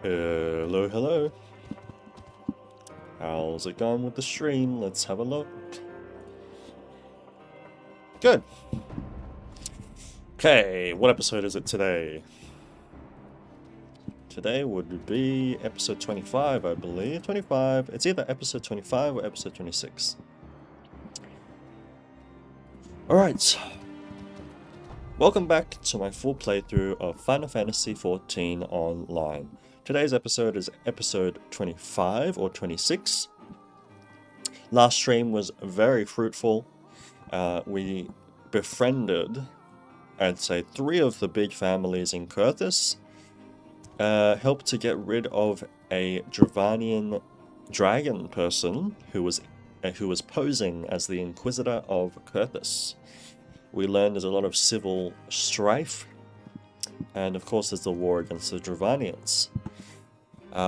Hello, hello. How's it going with the stream? Let's have a look. Good. Okay, what episode is it today? Today would be episode 25, I believe. 25. It's either episode 25 or episode 26. Alright. Welcome back to my full playthrough of Final Fantasy XIV Online. Today's episode is episode 25 or 26. Last stream was very fruitful. We befriended, I'd say, 3 of the big families in Kurthus. Helped to get rid of a Dravanian dragon person who was posing as the Inquisitor of Kurthus. We learned there's a lot of civil strife, and of course there's the war against the Dravanians.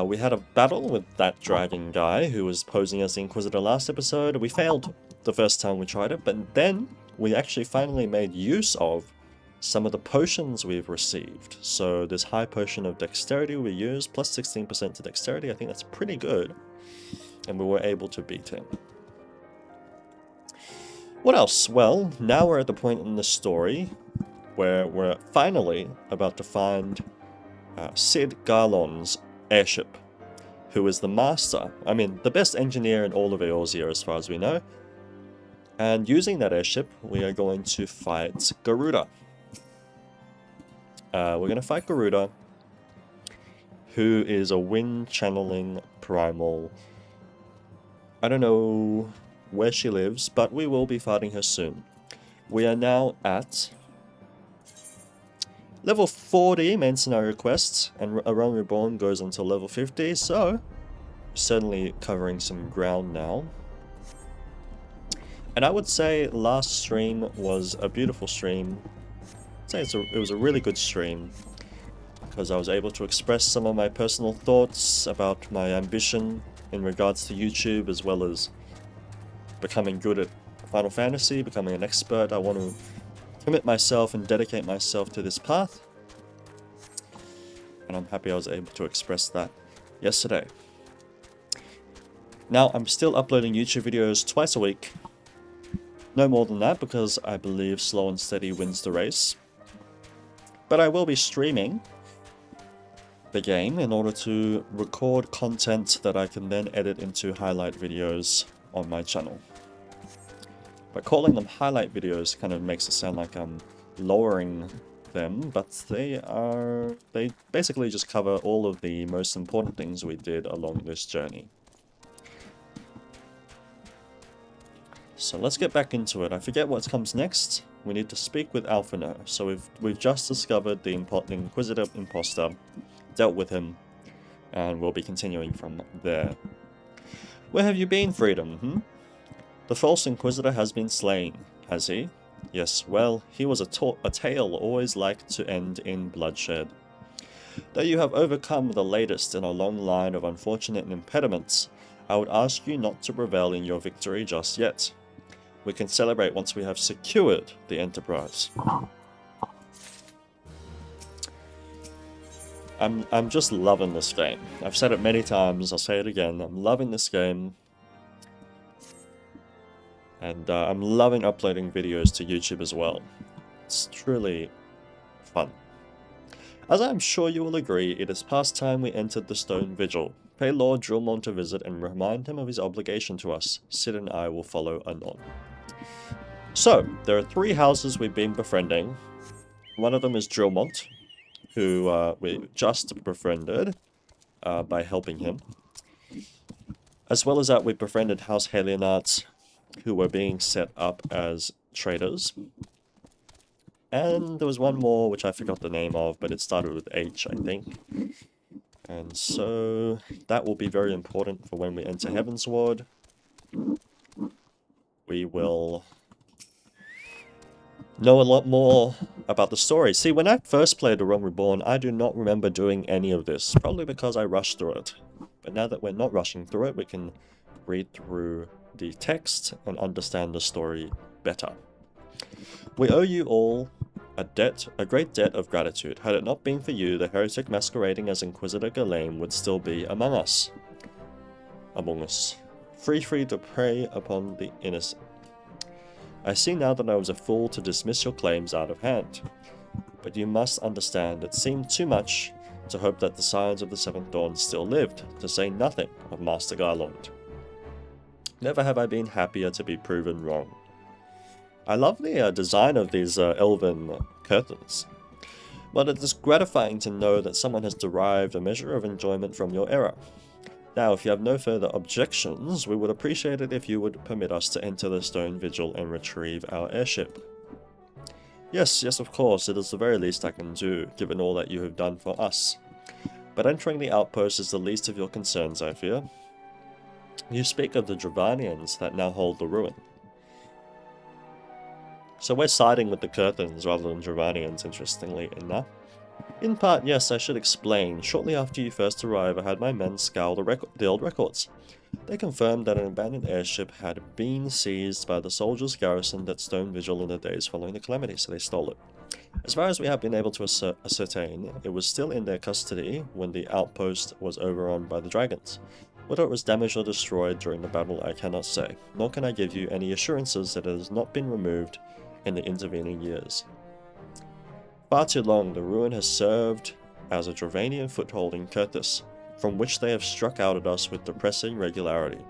We had a battle with that dragon guy who was posing as the Inquisitor last episode. We failed the first time we tried it, but then we actually finally made use of some of the potions we've received. So this high potion of dexterity we used, plus 16% to dexterity, I think that's pretty good. And we were able to beat him. What else? Well, now we're at the point in the story where we're finally about to find Cid Garlon's airship, who is the master, the best engineer in all of Eorzea as far as we know. And using that airship, we are going to fight Garuda. We're going to fight Garuda, who is a wind channeling primal. I don't know where she lives, but we will be fighting her soon. We are now at level 40 main scenario quests, and A Realm Reborn goes until level 50, so certainly covering some ground now. And I would say last stream was a beautiful stream. I'd say it was a really good stream, because I was able to express some of my personal thoughts about my ambition in regards to YouTube, as well as becoming good at Final Fantasy, becoming an expert. I want to commit myself and dedicate myself to this path, and I'm happy I was able to express that yesterday. Now, I'm still uploading YouTube videos twice a week. No more than that, because I believe slow and steady wins the race. But I will be streaming the game in order to record content that I can then edit into highlight videos on my channel. But calling them highlight videos kind of makes it sound like I'm lowering them, but they basically just cover all of the most important things we did along this journey. So let's get back into it. I forget what comes next. We need to speak with Alphino. So we've just discovered the Inquisitor imposter, dealt with him, and we'll be continuing from there. Where have you been, Freedom? The false Inquisitor has been slain, has he? Yes, well, he was a tale always liked to end in bloodshed. Though you have overcome the latest in a long line of unfortunate impediments, I would ask you not to revel in your victory just yet. We can celebrate once we have secured the Enterprise. I'm just loving this game. I've said it many times, I'll say it again. I'm loving this game. And I'm loving uploading videos to YouTube as well. It's truly fun. As I'm sure you will agree, it is past time we entered the Stone Vigil. Pay Lord Drillmont a visit and remind him of his obligation to us. Cid and I will follow anon. So, there are 3 houses we've been befriending. One of them is Drillmont, who we just befriended by helping him. As well as that, we befriended House Helionarts, who were being set up as traitors. And there was one more, which I forgot the name of, but it started with H, I think. And so that will be very important for when we enter Heavensward. We will know a lot more about the story. See, when I first played A Realm Reborn, I do not remember doing any of this, probably because I rushed through it. But now that we're not rushing through it, we can read through the text and understand the story better. We owe you all a great debt of gratitude. Had it not been for you, the heretic masquerading as Inquisitor Ghislaine would still be among us. Free to prey upon the innocent. I see now that I was a fool to dismiss your claims out of hand. But you must understand, it seemed too much to hope that the Scions of the Seventh Dawn still lived, to say nothing of Master Garland. Never have I been happier to be proven wrong. I love the design of these elven curtains, but it is gratifying to know that someone has derived a measure of enjoyment from your error. Now, if you have no further objections, we would appreciate it if you would permit us to enter the stone vigil and retrieve our airship. Yes, of course, it is the very least I can do, given all that you have done for us. But entering the outpost is the least of your concerns, I fear. You speak of the Dravanians that now hold the ruin. So we're siding with the Curtains rather than Dravanians, interestingly enough. In part, yes, I should explain. Shortly after you first arrived, I had my men scour the old records. They confirmed that an abandoned airship had been seized by the soldiers garrisoned at Stone Vigil in the days following the calamity, so they stole it. As far as we have been able to ascertain, it was still in their custody when the outpost was overrun by the dragons. Whether it was damaged or destroyed during the battle, I cannot say, nor can I give you any assurances that it has not been removed in the intervening years. Far too long, the ruin has served as a Dravanian foothold in Curtis, from which they have struck out at us with depressing regularity.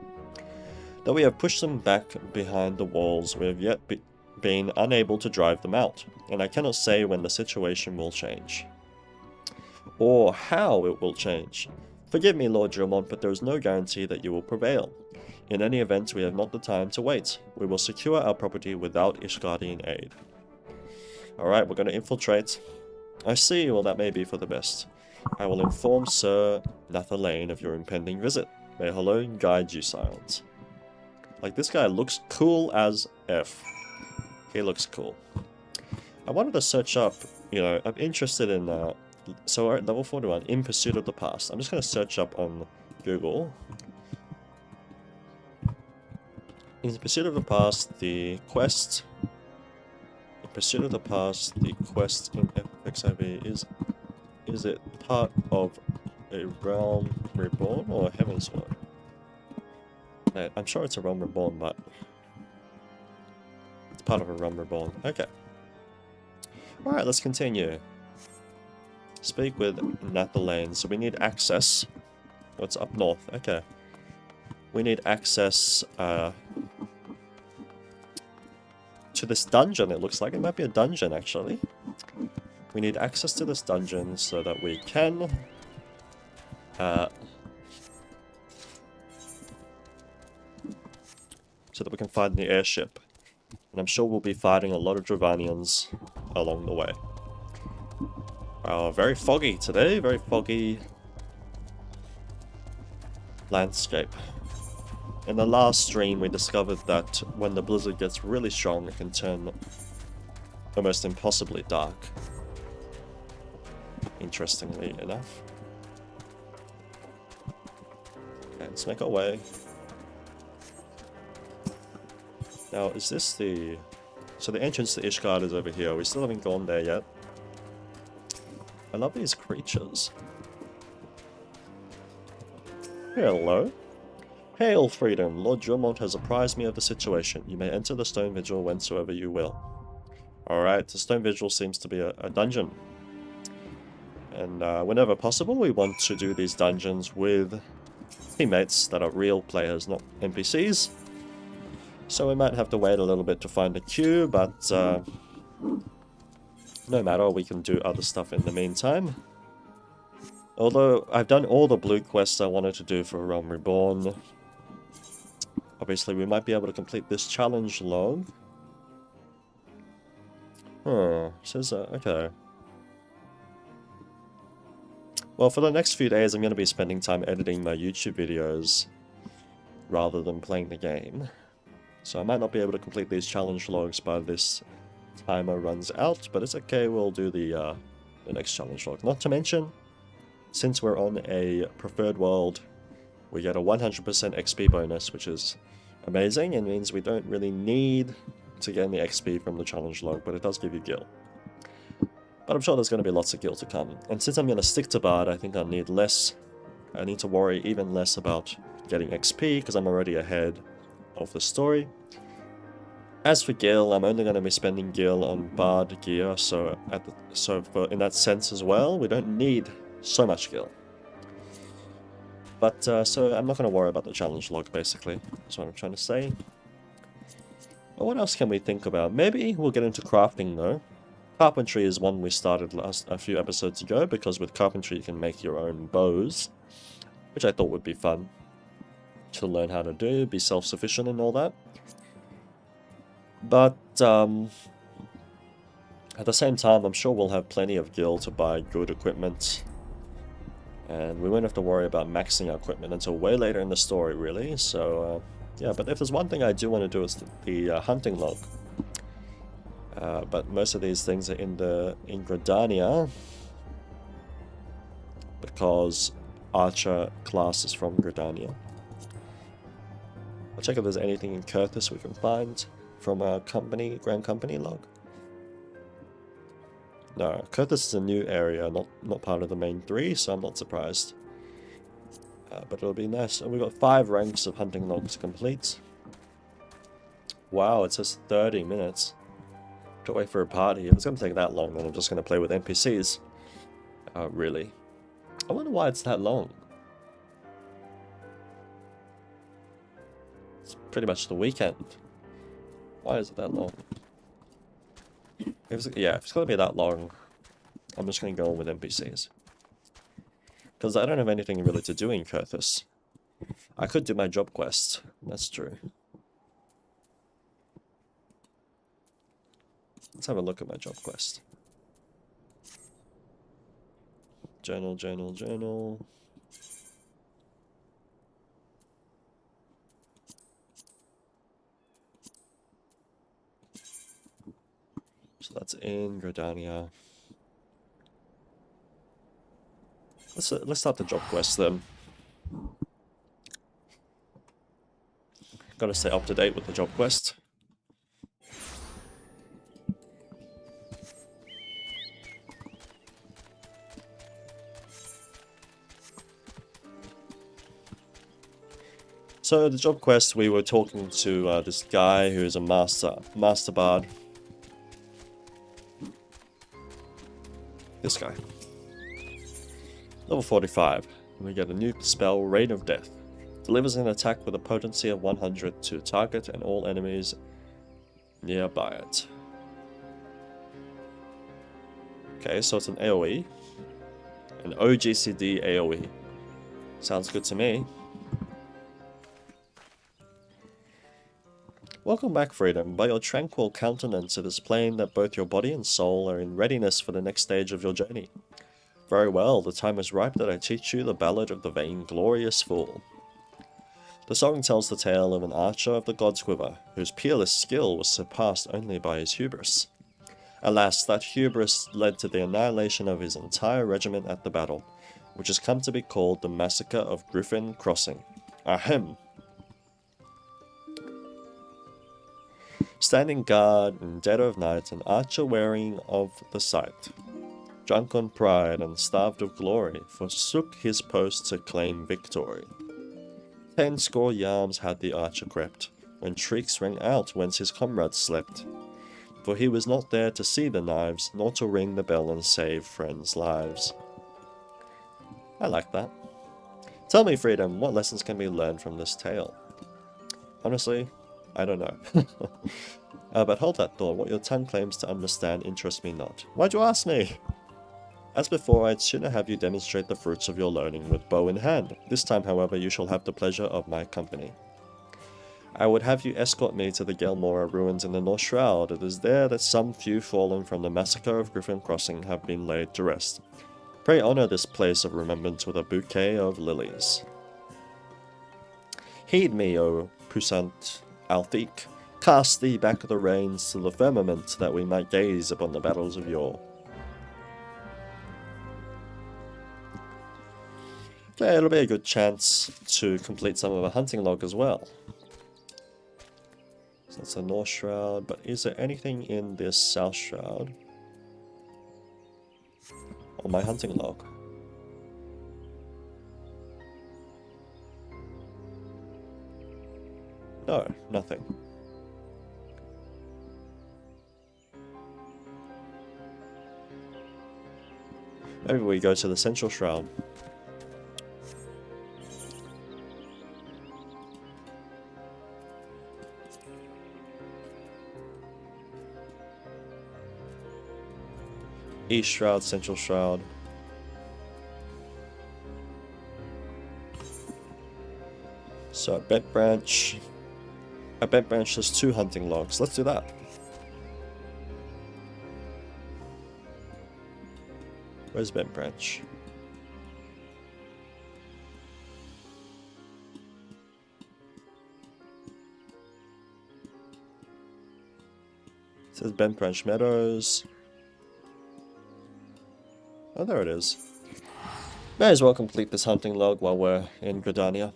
Though we have pushed them back behind the walls, we have yet been unable to drive them out, and I cannot say when the situation will change. Or how it will change. Forgive me, Lord Gilmont, but there is no guarantee that you will prevail. In any event, we have not the time to wait. We will secure our property without Ishgardian aid. Alright, we're going to infiltrate. I see, well that may be for the best. I will inform Sir Nathalane of your impending visit. May Helone guide you, Scions. Like, this guy looks cool as F. He looks cool. I wanted to search up, you know, I'm interested in, so we're at level 41, In Pursuit of the Past. I'm just going to search up on Google. In Pursuit of the Past, the quest... In Pursuit of the Past, the quest in FFXIV is it part of a Realm Reborn or a Heavensward? I'm sure it's a Realm Reborn, but it's part of a Realm Reborn. Okay. Alright, let's continue. Speak with Nathalane. So we need access. What's up north? Okay. We need access to this dungeon, it looks like. It might be a dungeon, actually. We need access to this dungeon so that we can... find the airship. And I'm sure we'll be fighting a lot of Dravanians along the way. Very foggy today, very foggy landscape. In the last stream, we discovered that when the blizzard gets really strong, it can turn almost impossibly dark. Interestingly enough. Okay, let's make our way. Now, is this the... So the entrance to Ishgard is over here. We still haven't gone there yet. I love these creatures. Hello. Hail, freedom! Lord Gilmont has apprised me of the situation. You may enter the Stone Vigil whensoever you will. Alright, the Stone Vigil seems to be a dungeon. And whenever possible, we want to do these dungeons with teammates that are real players, not NPCs. So we might have to wait a little bit to find a queue, but no matter, we can do other stuff in the meantime. Although I've done all the blue quests I wanted to do for Realm Reborn. Obviously, we might be able to complete this challenge log. Says, okay. Well, for the next few days, I'm going to be spending time editing my YouTube videos rather than playing the game. So I might not be able to complete these challenge logs by this timer runs out, but it's okay, we'll do the next challenge log. Not to mention, since we're on a preferred world, we get a 100% XP bonus, which is amazing, and means we don't really need to get any XP from the challenge log, but it does give you gil. But I'm sure there's going to be lots of gil to come. And since I'm going to stick to Bard, I think I need to worry even less about getting XP, because I'm already ahead of the story. As for gil, I'm only going to be spending gil on Bard gear, so in that sense as well, we don't need so much gil. But, so I'm not going to worry about the challenge log, basically. That's what I'm trying to say. But what else can we think about? Maybe we'll get into crafting, though. Carpentry is one we started a few episodes ago, because with carpentry you can make your own bows, which I thought would be fun to learn how to do, be self-sufficient and all that. But, at the same time, I'm sure we'll have plenty of gil to buy good equipment. And we won't have to worry about maxing our equipment until way later in the story, really. So, yeah, but if there's one thing I do want to do is the hunting log. But most of these things are in Gridania, because Archer class is from Gridania. I'll check if there's anything in Kurthus we can find from our Grand Company log. No, Kurthus is a new area, not part of the main 3, so I'm not surprised. But it'll be nice. And we've got 5 ranks of hunting logs to complete. Wow, it says 30 minutes. To wait for a party. If it's going to take that long, then I'm just going to play with NPCs. Really? I wonder why it's that long. It's pretty much the weekend. Why is it that long? If it's going to be that long, I'm just going to go on with NPCs. Because I don't have anything really to do in Kurthus. I could do my job quest. That's true. Let's have a look at my job quest. Journal, journal, journal. So that's in Gridania. Let's start the job quest then. Gotta stay up to date with the job quest. So the job quest, we were talking to this guy who is a master bard. This guy. Level 45. We get a new spell, Rain of Death. Delivers an attack with a potency of 100 to target and all enemies nearby it. Okay, so it's an AoE. An OGCD AoE. Sounds good to me. Welcome back, Freedom. By your tranquil countenance, it is plain that both your body and soul are in readiness for the next stage of your journey. Very well, the time is ripe that I teach you the ballad of the vainglorious fool. The song tells the tale of an archer of the God's Quiver, whose peerless skill was surpassed only by his hubris. Alas, that hubris led to the annihilation of his entire regiment at the battle, which has come to be called the Massacre of Griffin Crossing. Ahem! Standing guard in dead of night, an archer wearing of the sight, drunk on pride and starved of glory, forsook his post to claim victory. 10 score yards had the archer crept, when shrieks rang out whence his comrades slept. For he was not there to see the knives, nor to ring the bell and save friends' lives. I like that. Tell me, Freedom, what lessons can be learned from this tale? Honestly, I don't know. But hold that thought, what your tongue claims to understand interests me not. Why'd you ask me? As before, I'd sooner have you demonstrate the fruits of your learning with bow in hand. This time, however, you shall have the pleasure of my company. I would have you escort me to the Gelmora ruins in the North Shroud. It is there that some few fallen from the massacre of Griffin Crossing have been laid to rest. Pray honor this place of remembrance with a bouquet of lilies. Heed me, O puissant Althik. Cast thee back the reins to the firmament, that we might gaze upon the battles of yore. Okay, it'll be a good chance to complete some of a hunting log as well. So that's a North Shroud, but is there anything in this South Shroud? on my hunting log? No, nothing. Maybe we go to the Central Shroud. East Shroud, Central Shroud. So at Bent Branch. At Bent Branch there's 2 hunting logs. Let's do that. Where's Bent Branch? It says Bent Branch Meadows. Oh, there it is. May as well complete this hunting log while we're in Gridania.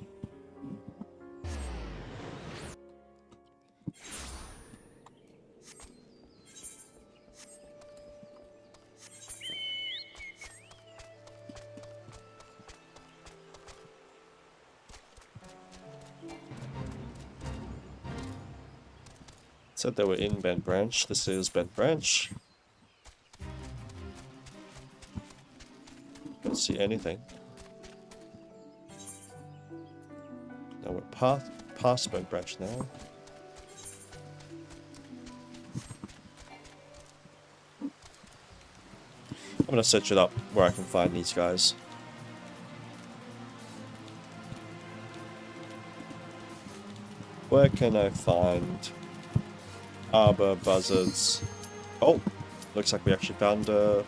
Said they were in Bent Branch. This is Bent Branch. Don't see anything. Now we're past Bent Branch now. I'm gonna search it up where I can find these guys. Where can I find arbor buzzards? Oh, looks like we actually found a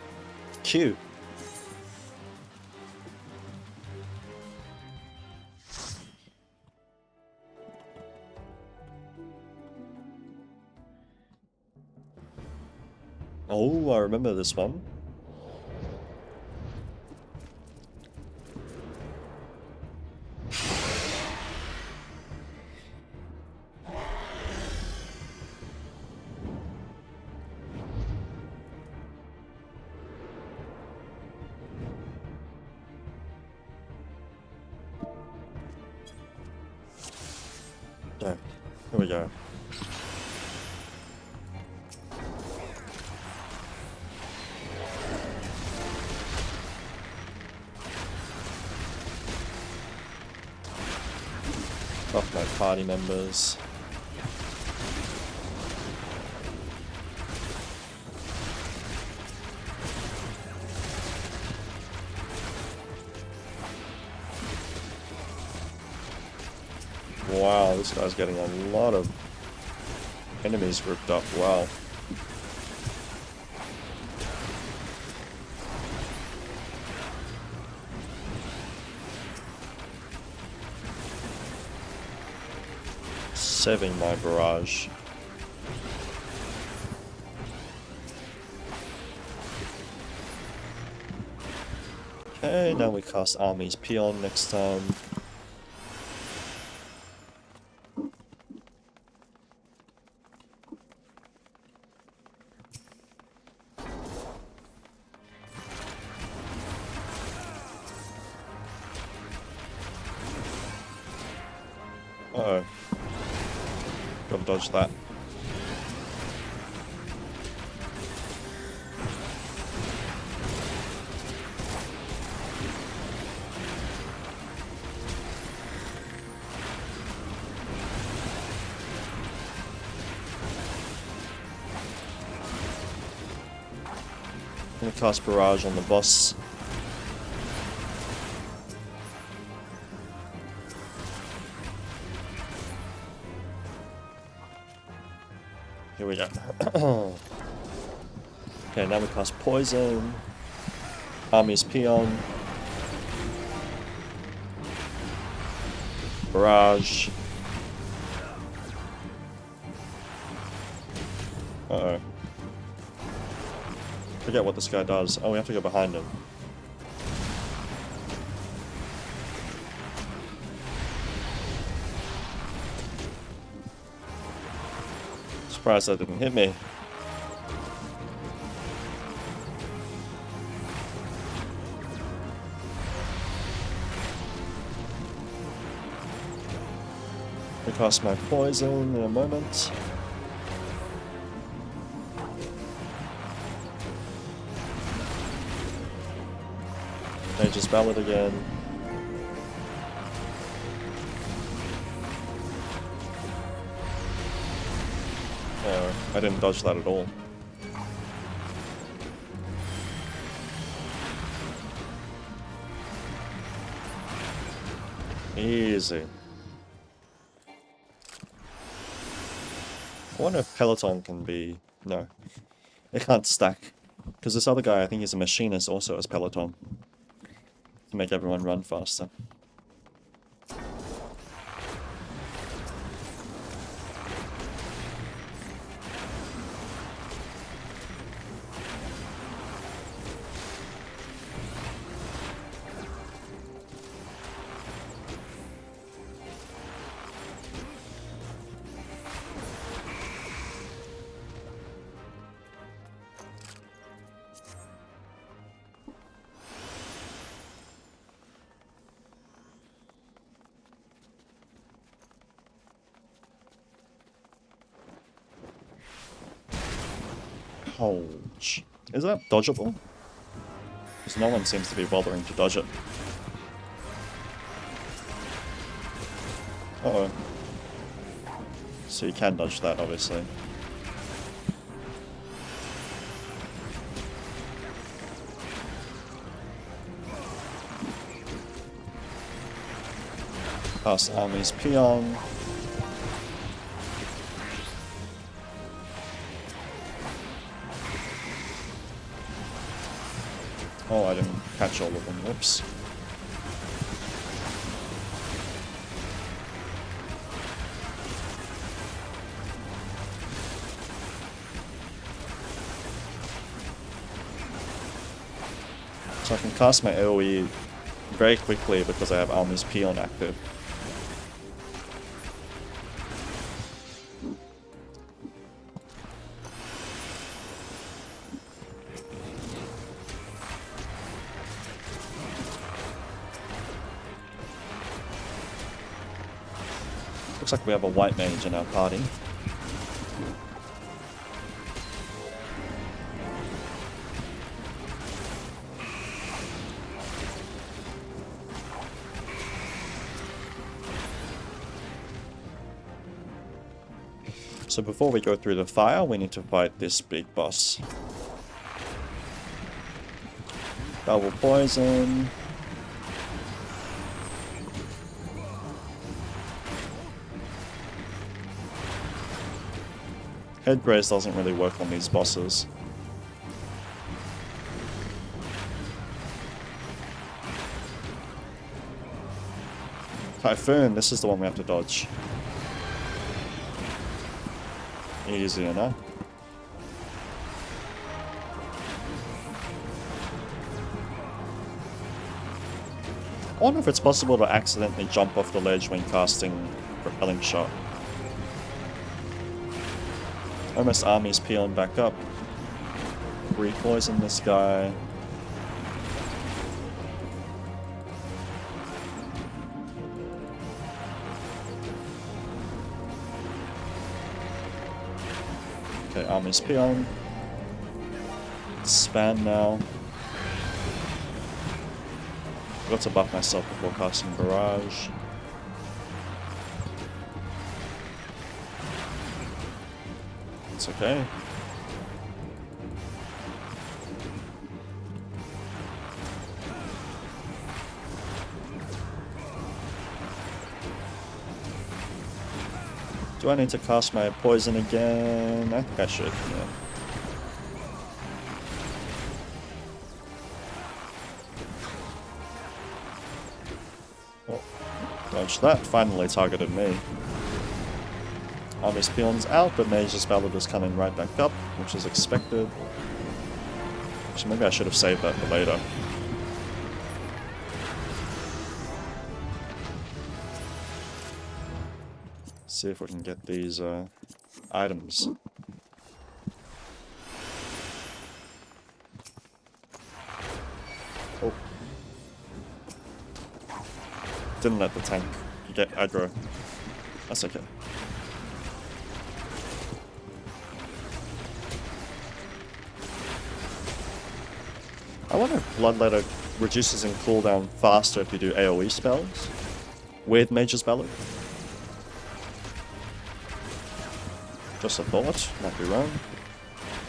queue. Oh, I remember this one. There, here we go. Off my party members. Wow, this guy's getting a lot of enemies grouped up. Wow. Saving my barrage. Okay, now we cast Army's Peon next time. Uh-oh. Gotta dodge that. I'm gonna cast Barrage on the boss. Here we go. Okay, now we cast Poison. Army's Peon. Barrage. Uh-oh. Forget what this guy does. Oh, we have to go behind him. Surprised that didn't hit me. I cast my poison in a moment. Mage's Ballad again. Oh, I didn't dodge that at all. Easy. I wonder if Peloton can be... No. It can't stack. Because this other guy, I think he's a machinist, also has Peloton. To make everyone run faster. Ouch. Is that dodgeable? Because no one seems to be bothering to dodge it. Uh-oh. So you can dodge that, obviously. Pass Army's Peon. Oh, I didn't catch all of them. Whoops. So I can cast my AoE very quickly because I have Almi's Peon active. Looks like we have a white mage in our party. So before we go through the fire, we need to fight this big boss. Double poison. Head graze doesn't really work on these bosses. Typhoon, this is the one we have to dodge. Easy enough. I wonder if it's possible to accidentally jump off the ledge when casting Repelling Shot. Almost Army's Peon back up. Re-poison this guy. Okay, Army's Peon. Span now. Got to buff myself before casting Barrage. It's okay. Do I need to cast my poison again? I think I should, yeah. Oh, dodge that. Finally targeted me. Army's Peon's out, but Mage's Ballad is coming right back up, which is expected. So maybe I should have saved that for later. See if we can get these items. Oh. Didn't let the tank get aggro. That's okay. I wonder if Bloodletter reduces in cooldown faster if you do AoE spells with Mage's Ballad. Just a thought, might be wrong.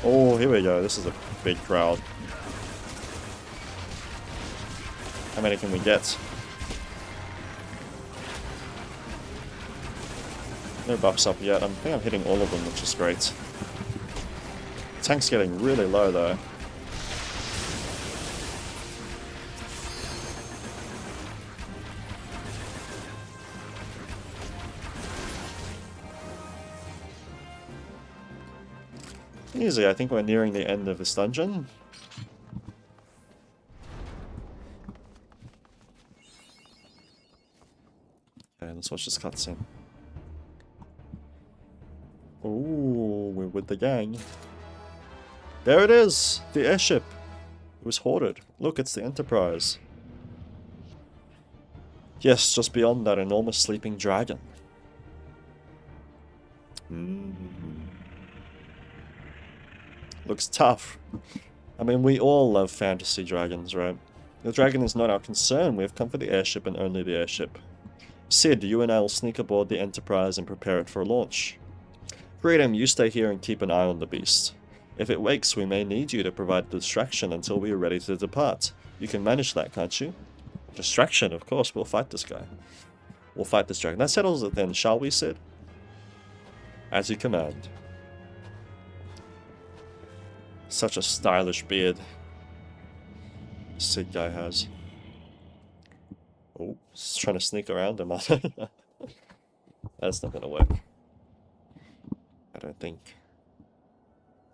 Oh, here we go, this is a big crowd. How many can we get? No buffs up yet, I think I'm hitting all of them, which is great. Tank's getting really low though. Easy, I think we're nearing the end of this dungeon. Okay, let's watch this cutscene. Ooh, we're with the gang. There it is! The airship! It was hoarded. Look, it's the Enterprise. Yes, just beyond that enormous sleeping dragon. Looks tough. I mean, we all love fantasy dragons, right? The dragon is not our concern. We have come for the airship and only the airship. Sid, you and I will sneak aboard the Enterprise and prepare it for a launch. Freedom, you stay here and keep an eye on the beast. If it wakes, we may need you to provide distraction until we are ready to depart. You can manage that, can't you? Distraction, of course. We'll fight this guy. We'll fight this dragon. That settles it then, shall we, Sid? As you command. Such a stylish beard Sid guy has. Oh, he's trying to sneak around him. That's not gonna work. I don't think.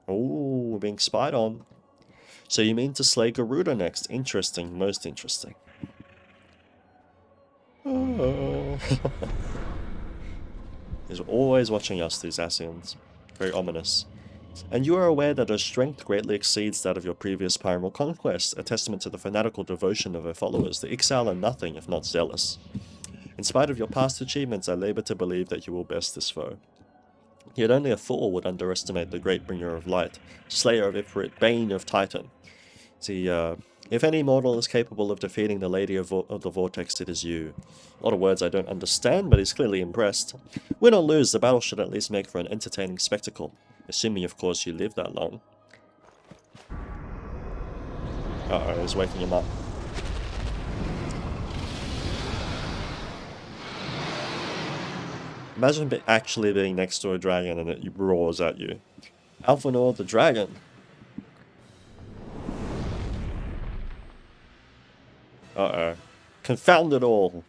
Oh, we're being spied on. So you mean to slay Garuda next? Interesting, most interesting. Oh. He's always watching us, these Ascians. Very ominous. And you are aware that her strength greatly exceeds that of your previous primal conquest, a testament to the fanatical devotion of her followers. The Ixal are nothing if not zealous. In spite of your past achievements, I labor to believe that you will best this foe. Yet only a fool would underestimate the great bringer of light, slayer of Ifrit, bane of Titan. See, if any mortal is capable of defeating the Lady of the Vortex, it is you. A lot of words I don't understand, but he's clearly impressed. Win or lose, the battle should at least make for an entertaining spectacle. Assuming, of course, you live that long. Uh-oh, he's waking him up. Imagine actually being next to a dragon and it roars at you. Alphanor the dragon. Uh-oh. Confound it all.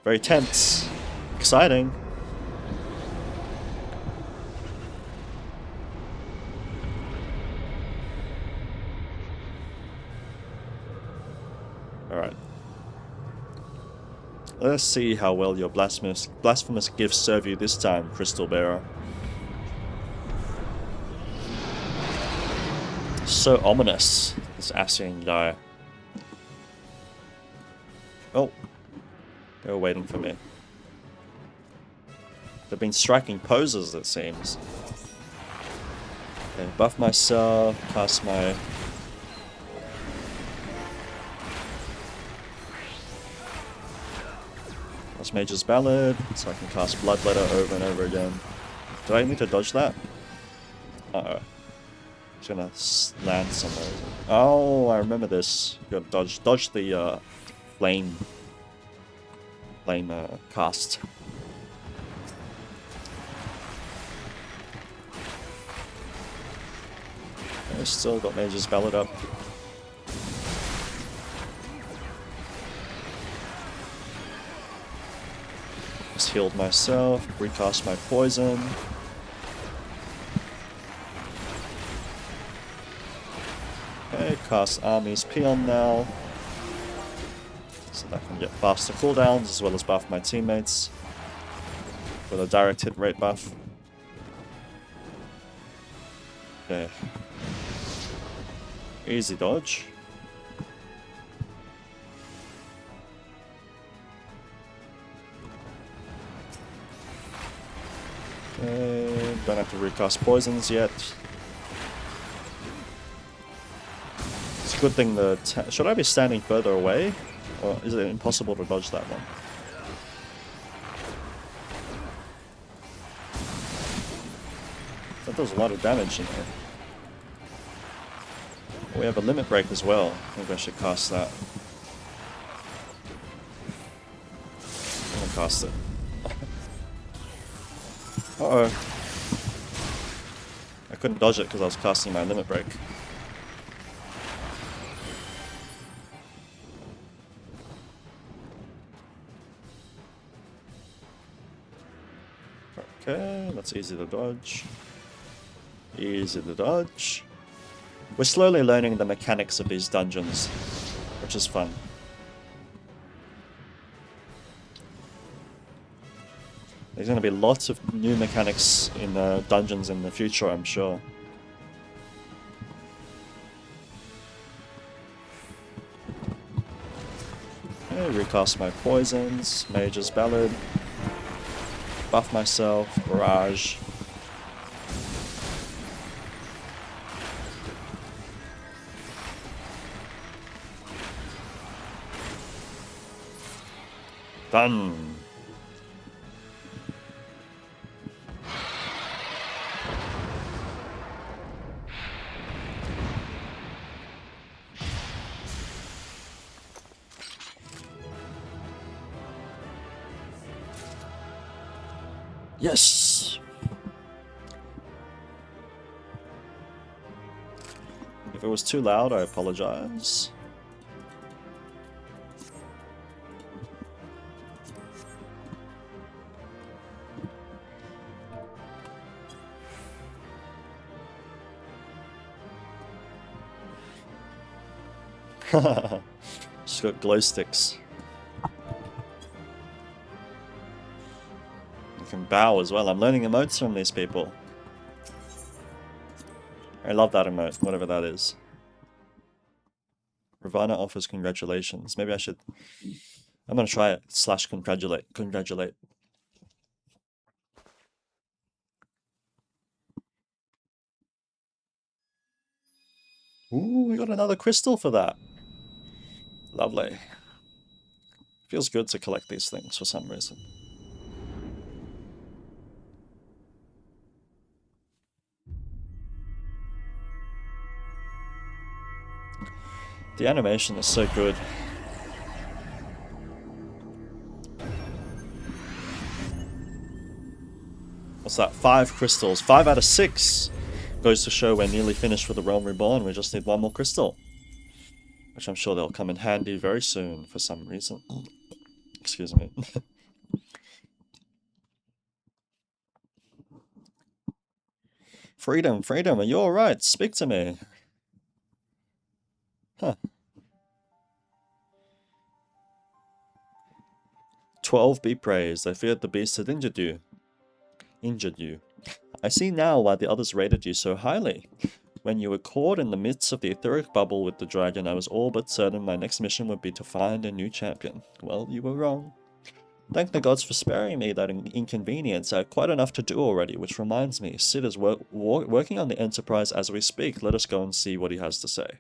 Very tense. Exciting. Alright. Let us see how well your blasphemous gifts serve you this time, Crystal Bearer. So ominous, this Ascian guy. Oh, they were waiting for me. They've been striking poses, it seems. Okay, buff myself, cast my... That's Mage's Ballad, so I can cast Bloodletter over and over again. Do I need to dodge that? Uh-oh. It's gonna land somewhere. Oh, I remember this. You gotta dodge the flame cast. I still got Mage's Ballad up. Just healed myself, recast my poison. Okay, cast Army's Peon now. So that I can get faster cooldowns as well as buff my teammates with a direct hit rate buff. Okay. Easy dodge. Okay, don't have to recast poisons yet. It's a good thing that... Should I be standing further away? Or is it impossible to dodge that one? That does a lot of damage in there. We have a limit break as well. Maybe I should cast that. I'm gonna cast it. Uh-oh. I couldn't dodge it because I was casting my limit break. Okay, that's easy to dodge. Easy to dodge. We're slowly learning the mechanics of these dungeons, which is fun. There's going to be lots of new mechanics in the dungeons in the future, I'm sure. Okay, recast my poisons, Mage's Ballad, buff myself, Barrage. Done. Yes! If it was too loud, I apologize. Just got glow sticks. You can bow as well. I'm learning emotes from these people. I love that emote, whatever that is. Ravana offers congratulations. Maybe I should... I'm gonna try it. / congratulate. Congratulate. Ooh, we got another crystal for that. Lovely. Feels good to collect these things for some reason. The animation is so good. What's that? 5 crystals. 5 out of 6! Goes to show we're nearly finished with the Realm Reborn. We just need 1 more crystal. Which I'm sure they'll come in handy very soon for some reason. Excuse me. Freedom, freedom, are you alright? Speak to me. Huh. 12 be praised. I feared the beast had injured you. I see now why the others rated you so highly. When you were caught in the midst of the etheric bubble with the dragon, I was all but certain my next mission would be to find a new champion. Well, you were wrong. Thank the gods for sparing me that inconvenience. I have quite enough to do already, which reminds me, Sid is working on the Enterprise as we speak. Let us go and see what he has to say.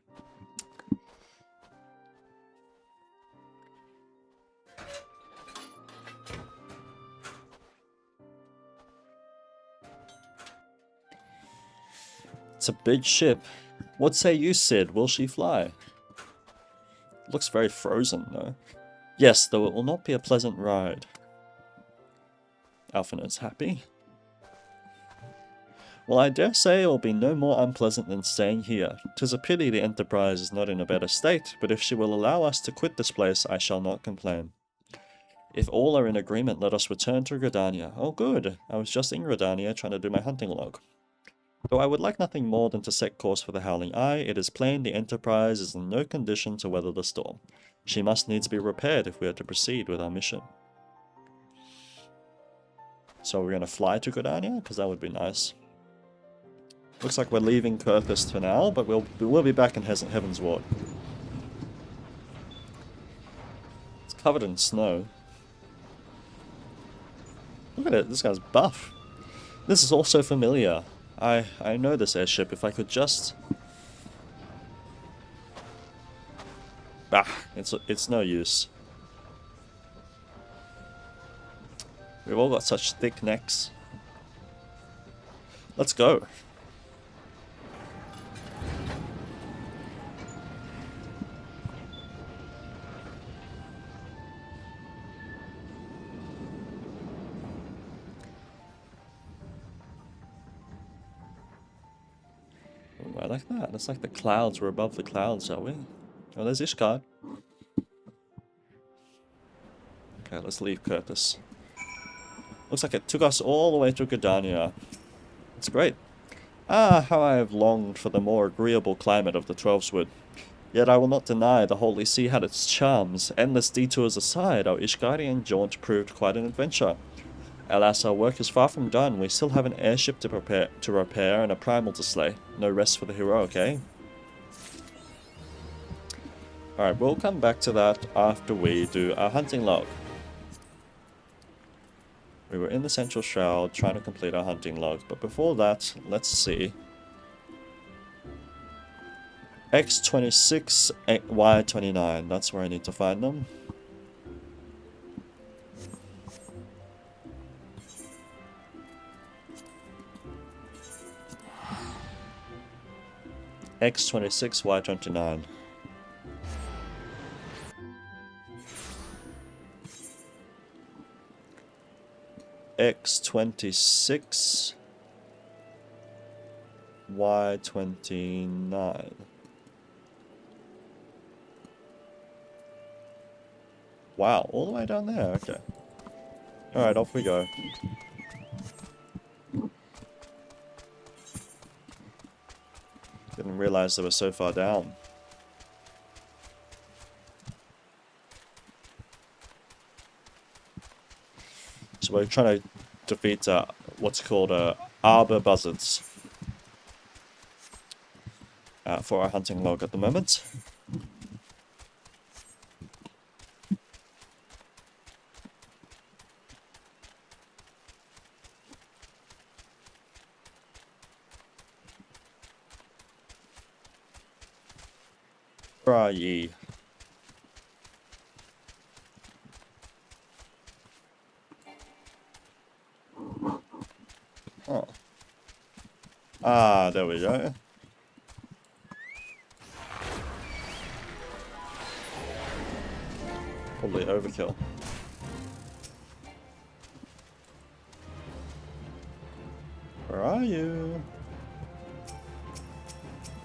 It's a big ship. What say you, Sid? Will she fly? Looks very frozen, though. Yes, though it will not be a pleasant ride. Alphinaud's happy. Well, I dare say it will be no more unpleasant than staying here. 'Tis a pity the Enterprise is not in a better state, but if she will allow us to quit this place, I shall not complain. If all are in agreement, let us return to Gridania. Oh good, I was just in Gridania trying to do my hunting log. Though I would like nothing more than to set course for the Howling Eye, it is plain the Enterprise is in no condition to weather the storm. She must needs be repaired if we are to proceed with our mission. So we're going to fly to Gridania? Because that would be nice. Looks like we're leaving Kurthus for now, but we'll be back in Heavensward. It's covered in snow. Look at it, this guy's buff. This is also familiar. I know this airship. If I could just... Ah, it's no use. We've all got such thick necks. Let's go. I like that. It's like the clouds. We're above the clouds, are we? Oh, there's Ishgard. Okay, let's leave Curtis. Looks like it took us all the way to Gardania. It's great. Ah, how I have longed for the more agreeable climate of the Twelveswood. Yet I will not deny the Holy See had its charms. Endless detours aside, our Ishgardian jaunt proved quite an adventure. Alas, our work is far from done. We still have an airship to repair and a primal to slay. No rest for the heroic, eh? Alright, we'll come back to that after we do our hunting log. We were in the Central Shroud trying to complete our hunting log, but before that, let's see. X26, Y29, that's where I need to find them. X26, Y29. X26, Y29. Wow, all the way down there, okay. Alright, off we go. Didn't realize they were so far down. So we're trying to defeat what's called arbor buzzards for our hunting log at the moment. Where are ye? Oh. Ah, there we go. Probably overkill. Where are you?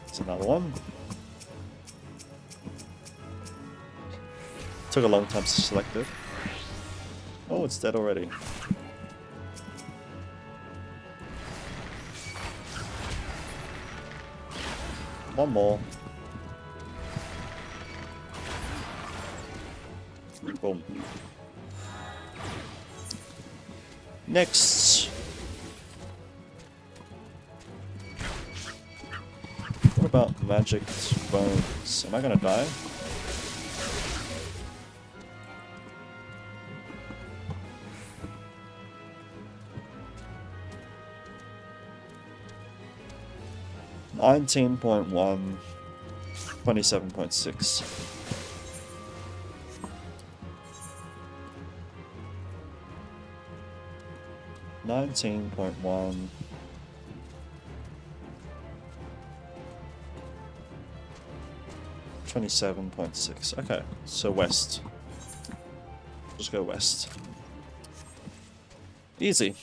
It's another one. Took a long time to select it. Oh, it's dead already. One more. Boom. Next. What about magic bones? Am I gonna die? $19.1, 27.6. $19.1. 27.6. Okay, so west. Just go west. Easy.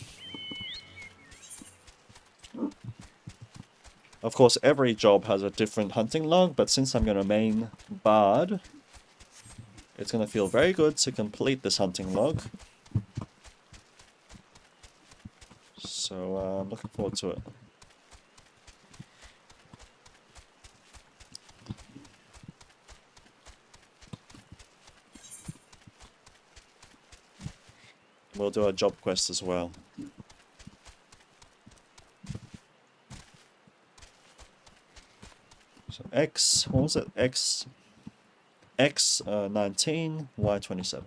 Of course, every job has a different hunting log, but since I'm going to main Bard, it's going to feel very good to complete this hunting log. So, I'm looking forward to it. We'll do a job quest as well. So X, what was it? X19, Y27.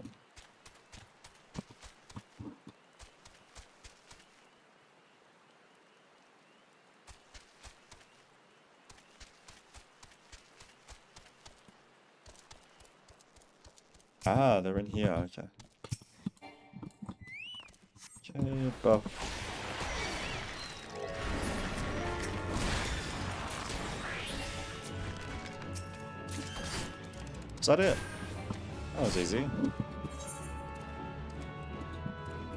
Ah, they're in here, okay. Okay, buff. Is that it? That was easy.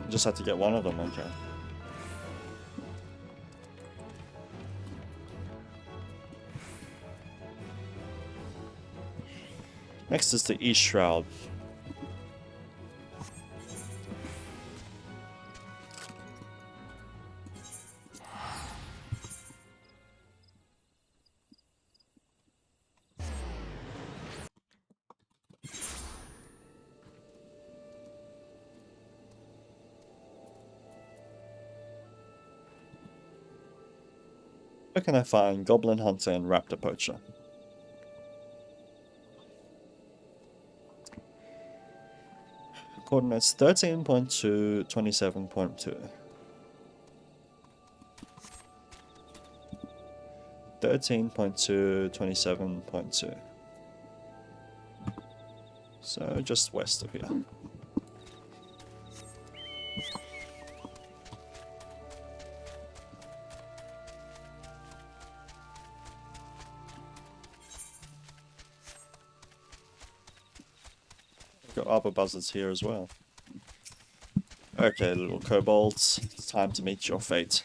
Just had to get one of them, okay. Next is the East Shroud. Where can I find Goblin Hunter and Raptor Poacher? Coordinates 13.2, 27.2. 13.2, 27.2. So just west of here. Got arbor buzzards here as well. Okay, little kobolds, it's time to meet your fate.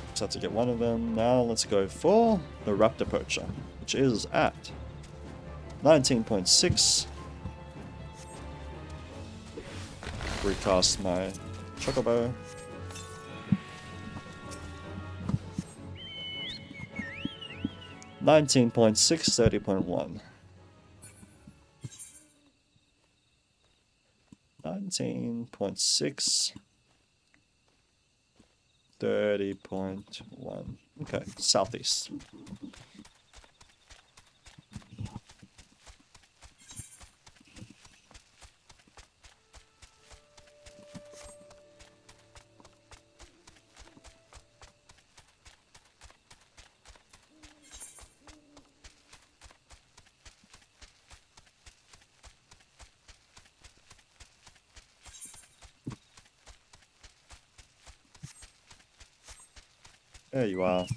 Just have to get one of them. Now let's go for the Raptor Poacher, which is at 19.6. Recast my Chocobo. $19.6, 30.1. 19.6, 30.1. Okay, southeast. There you are.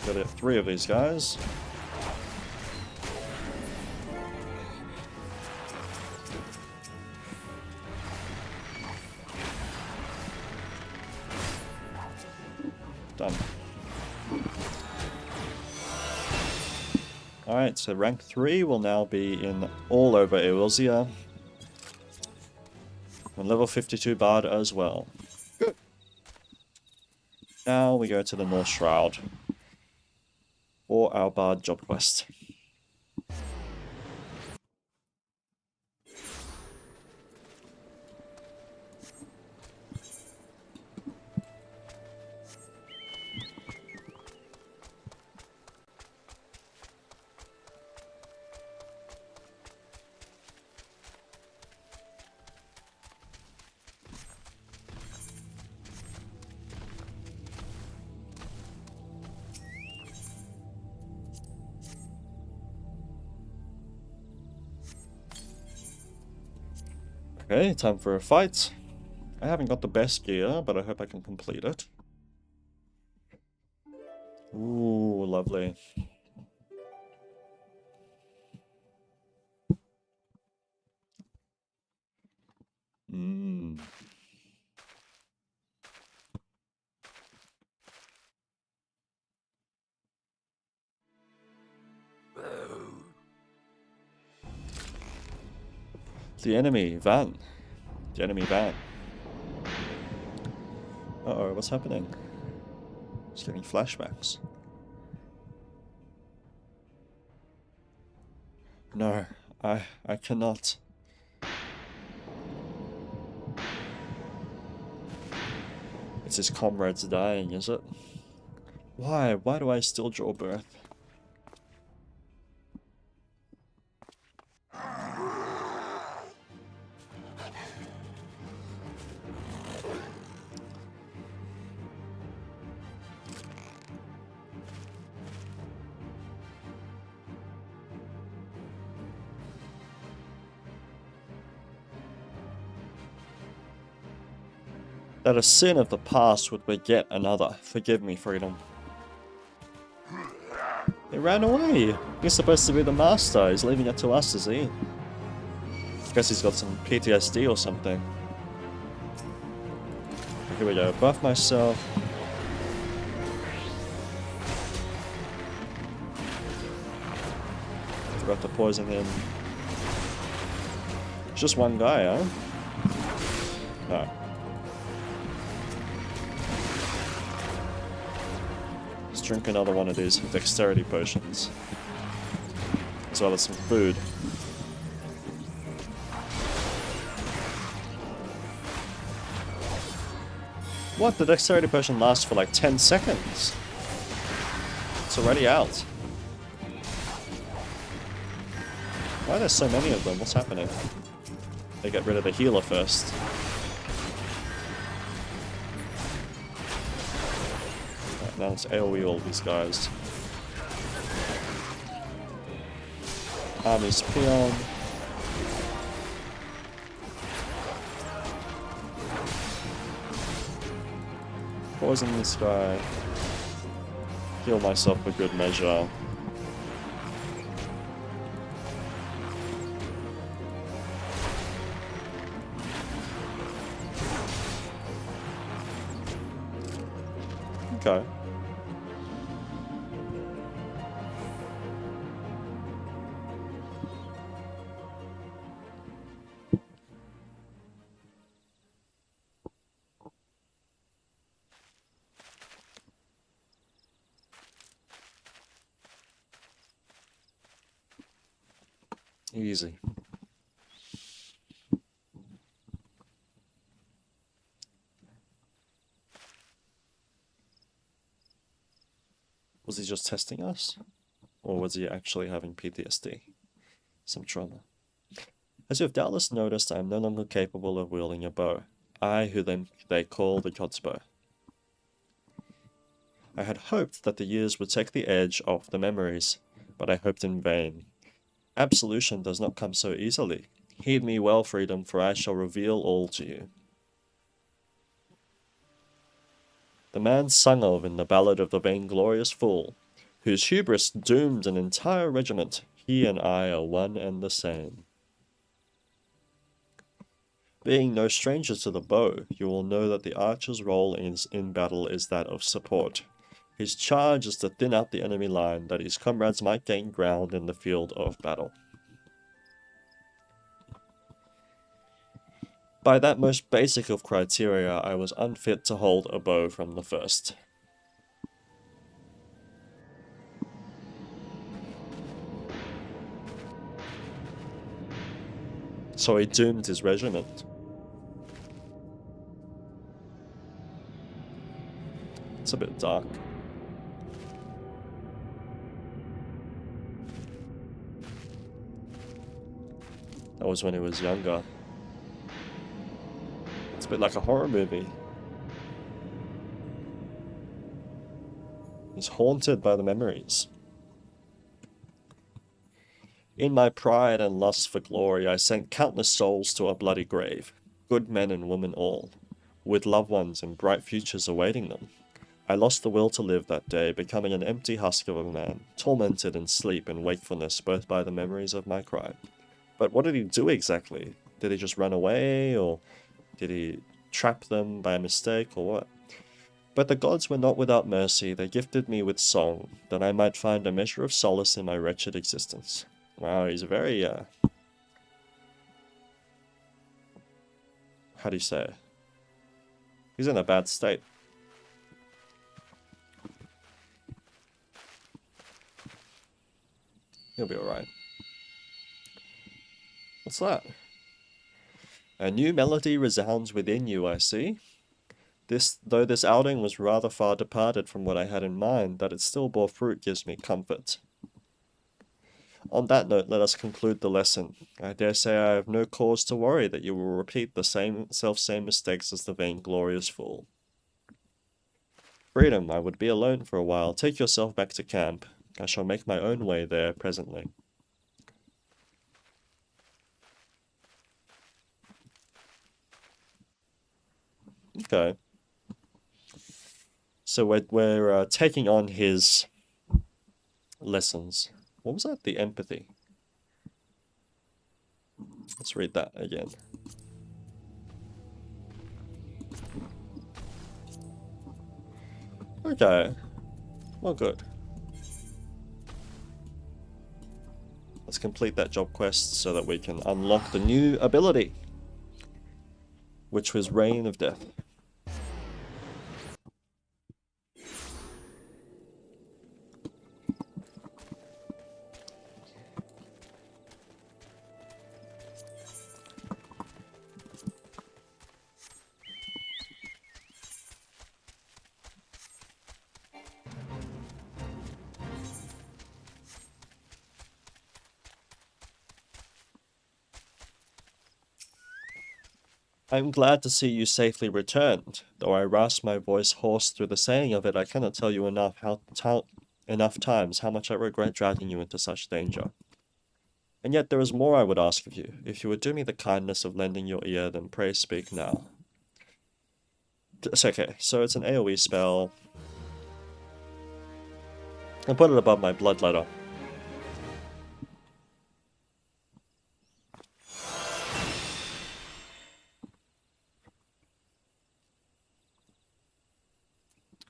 Got it, 3 of these guys. Done. Alright, so rank 3 will now be in all over Eorzea. And level 52 Bard as well. Good. Now we go to the North Shroud for our Bard job quest. Okay, time for a fight. I haven't got the best gear, but I hope I can complete it. Ooh, lovely. Mmm. The enemy van. The enemy van. Uh-oh, what's happening? It's getting flashbacks. No, I cannot. It's his comrades dying, is it? Why? Why do I still draw breath? That a sin of the past would beget another. Forgive me, freedom. He ran away. He's supposed to be the master. He's leaving it to us, is he? Guess he's got some PTSD or something. Here we go. Buff myself. Forgot to poison him. It's just one guy, huh? No. Let's drink another one of these dexterity potions. As well as some food. What? The dexterity potion lasts for like 10 seconds. It's already out. Why are there so many of them? What's happening? They get rid of the healer first. Right, now let's AoE all these guys. Army's peon. Poison this guy. Heal myself for good measure. Okay. Easy. Was he just testing us? Or was he actually having PTSD? Some trauma. As you have doubtless noticed, I am no longer capable of wielding a bow. I, who they call the god's bow. I had hoped that the years would take the edge off the memories, but I hoped in vain. Absolution does not come so easily. Heed me well, freedom, for I shall reveal all to you. The man sung of in the ballad of the vainglorious fool, whose hubris doomed an entire regiment, he and I are one and the same. Being no stranger to the bow, you will know that the archer's role in battle is that of support. His charge is to thin out the enemy line, that his comrades might gain ground in the field of battle. By that most basic of criteria, I was unfit to hold a bow from the first. So he doomed his regiment. It's a bit dark. That was when he was younger. It's a bit like a horror movie. He's haunted by the memories. In my pride and lust for glory, I sent countless souls to a bloody grave, good men and women all, with loved ones and bright futures awaiting them. I lost the will to live that day, becoming an empty husk of a man, tormented in sleep and wakefulness both by the memories of my crime. But what did he do exactly? Did he just run away, or did he trap them by mistake, or what? But the gods were not without mercy. They gifted me with song, that I might find a measure of solace in my wretched existence. Wow, he's very, how do you say it? He's in a bad state. He'll be alright. What's that? A new melody resounds within you, I see. Though this outing was rather far departed from what I had in mind, that it still bore fruit gives me comfort. On that note, let us conclude the lesson. I dare say I have no cause to worry that you will repeat the same mistakes as the vainglorious fool. Freedom, I would be alone for a while. Take yourself back to camp. I shall make my own way there presently. Okay. So we're taking on his lessons. What was that? The empathy. Let's read that again. Okay. Well, good. Let's complete that job quest so that we can unlock the new ability, which was Reign of Death. I am glad to see you safely returned. Though I rasp my voice hoarse through the saying of it, I cannot tell you enough times how much I regret dragging you into such danger. And yet there is more I would ask of you. If you would do me the kindness of lending your ear, then pray speak now. It's okay, so it's an AoE spell. I'll put it above my bloodletter.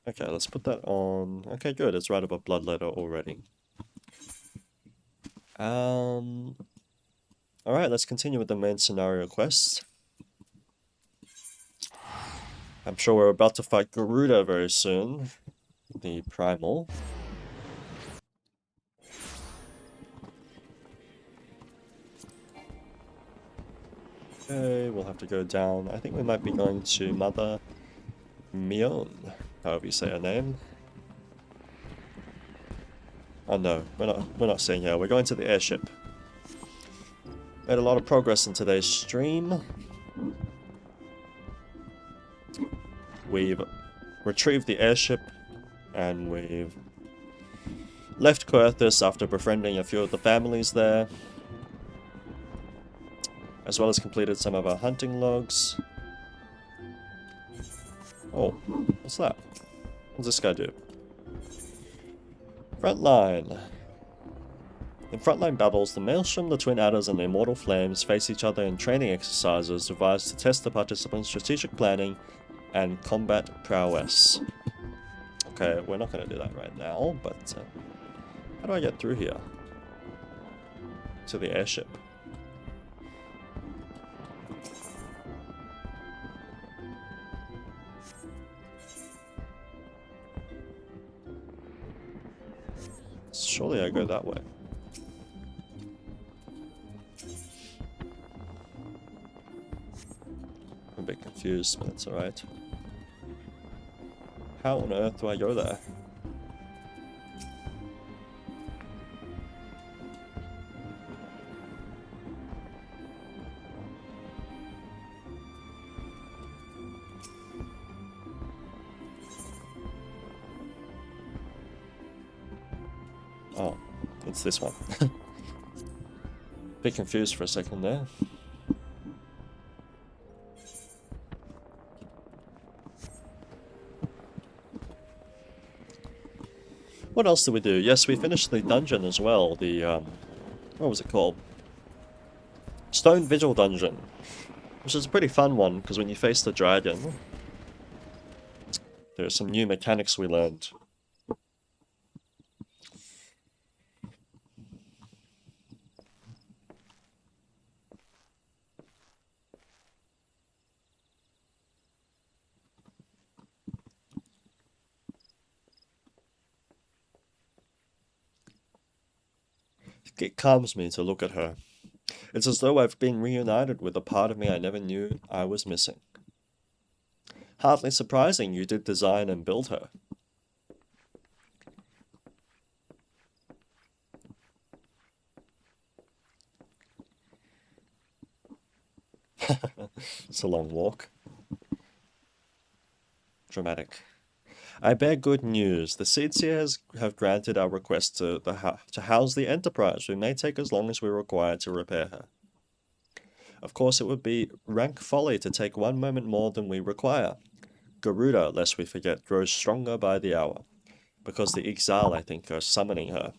Okay, let's put that on. Okay, good. It's right above bloodletter already. Alright, let's continue with the main scenario quest. I'm sure we're about to fight Garuda very soon. The Primal. Okay, we'll have to go down. I think we might be going to Mother Mion, however you say her name. Oh no, we're not staying here. We're going to the airship. Made a lot of progress in today's stream. We've retrieved the airship, and we've left Coerthus after befriending a few of the families there, as well as completed some of our hunting logs. Oh, what's that? What's this guy do? Frontline. In frontline battles, the Maelstrom, the Twin Adders, and the Immortal Flames face each other in training exercises devised to test the participants' strategic planning and combat prowess. Okay, we're not going to do that right now, but how do I get through here? To the airship. Surely I go that way. I'm a bit confused, but that's alright. How on earth do I go there? Oh, it's this one. Bit confused for a second there. What else did we do? Yes, we finished the dungeon as well. The, what was it called? Stone Vigil Dungeon. Which is a pretty fun one, because when you face the dragon, there are some new mechanics we learned. It calms me to look at her. It's as though I've been reunited with a part of me I never knew I was missing. Hardly surprising you did design and build her. It's a long walk. Dramatic. I bear good news. The Seedseers have granted our request to house the Enterprise. We may take as long as we require to repair her. Of course, it would be rank folly to take one moment more than we require. Garuda, lest we forget, grows stronger by the hour. Because the Ixal, I think, are summoning her.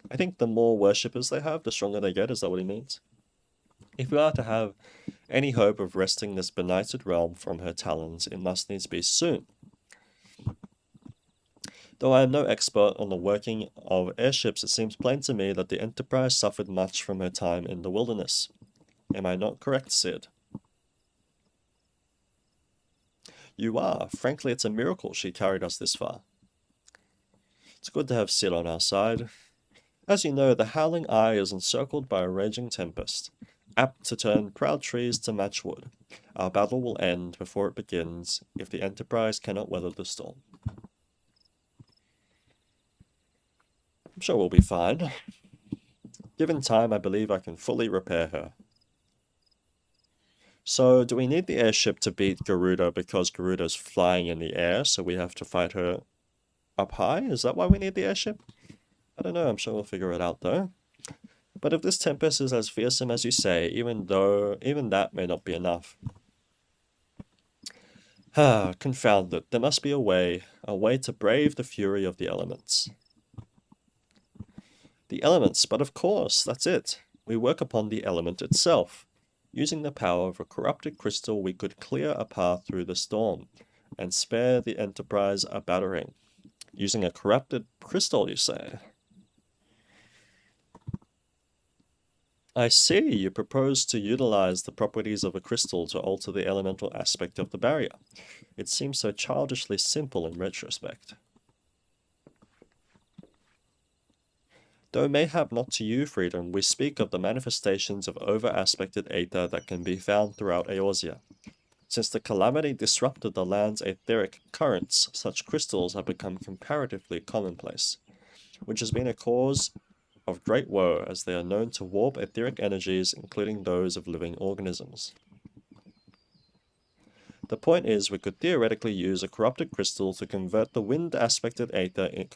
I think the more worshippers they have, the stronger they get. Is that what he means? If we are to have any hope of wresting this benighted realm from her talons, it must needs be soon. Though I am no expert on the working of airships, it seems plain to me that the Enterprise suffered much from her time in the wilderness. Am I not correct, Sid? You are. Frankly, it's a miracle she carried us this far. It's good to have Sid on our side. As you know, the Howling Eye is encircled by a raging tempest, apt to turn proud trees to matchwood. Our battle will end before it begins if the Enterprise cannot weather the storm. I'm sure we'll be fine. Given time, I believe I can fully repair her. So, do we need the airship to beat Garuda because Garuda's flying in the air, so we have to fight her up high? Is that why we need the airship? I don't know, I'm sure we'll figure it out though. But if this tempest is as fearsome as you say, even that may not be enough. Ah, confound it, there must be a way to brave the fury of the elements. The elements, but of course, that's it. We work upon the element itself. Using the power of a corrupted crystal, we could clear a path through the storm, and spare the Enterprise a battering. Using a corrupted crystal, you say? I see, you propose to utilize the properties of a crystal to alter the elemental aspect of the barrier. It seems so childishly simple in retrospect. Though mayhap not to you, Freedom, we speak of the manifestations of over-aspected aether that can be found throughout Eorzea. Since the calamity disrupted the land's etheric currents, such crystals have become comparatively commonplace, which has been a cause of great woe, as they are known to warp etheric energies, including those of living organisms. The point is, we could theoretically use a corrupted crystal to convert the wind-aspected aether in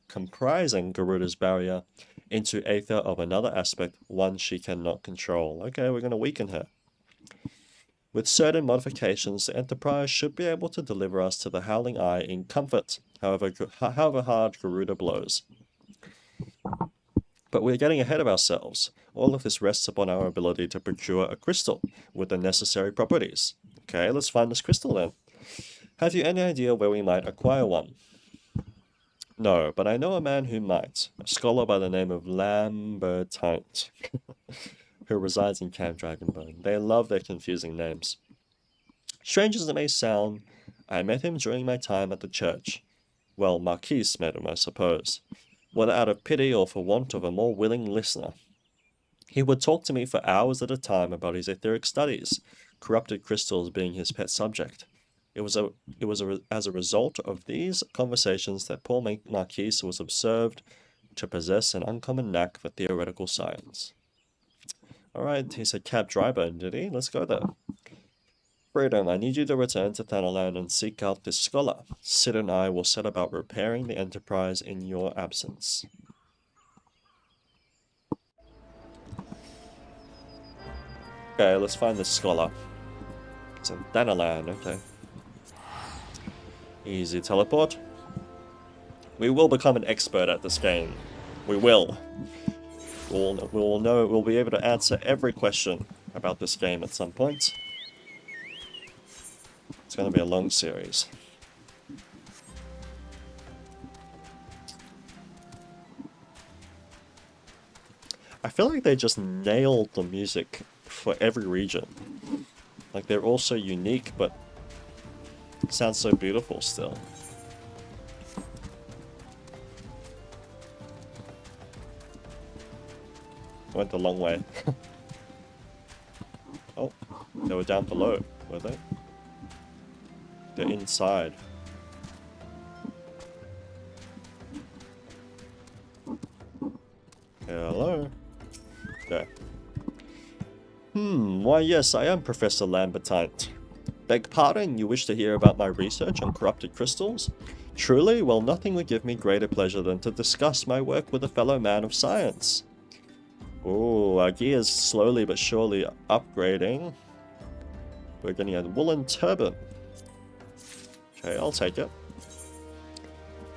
comprising Garuda's barrier into aether of another aspect, one she cannot control. Okay, we're going to weaken her. With certain modifications, the Enterprise should be able to deliver us to the Howling Eye in comfort, however hard Garuda blows. But we're getting ahead of ourselves. All of this rests upon our ability to procure a crystal with the necessary properties. Okay, let's find this crystal then. Have you any idea where we might acquire one? No, but I know a man who might. A scholar by the name of Lambertine, who resides in Camp Dragonbone. They love their confusing names. Strange as it may sound, I met him during my time at the church. Well, Marquise met him, I suppose. Whether out of pity or for want of a more willing listener. He would talk to me for hours at a time about his etheric studies, corrupted crystals being his pet subject. It was as a result of these conversations that poor Marquise was observed to possess an uncommon knack for theoretical science. Alright, he said Cab Drybone, did he? Let's go there. Freedom, I need you to return to Thanalan and seek out this scholar. Sid and I will set about repairing the Enterprise in your absence. Okay, let's find this scholar. It's in Thanalan, okay. Easy teleport. We will become an expert at this game. We will. We'll be able to answer every question about this game at some point. It's going to be a long series. I feel like they just nailed the music for every region. Like, they're all so unique, but it sounds so beautiful still. Went a long way. Oh, they were down below, were they? They're inside. Hello? There. Why yes, I am Professor Lambertine. Beg pardon, you wish to hear about my research on corrupted crystals? Truly? Well, nothing would give me greater pleasure than to discuss my work with a fellow man of science. Oh, our gear is slowly but surely upgrading. We're getting a woolen turban. Okay, I'll take it.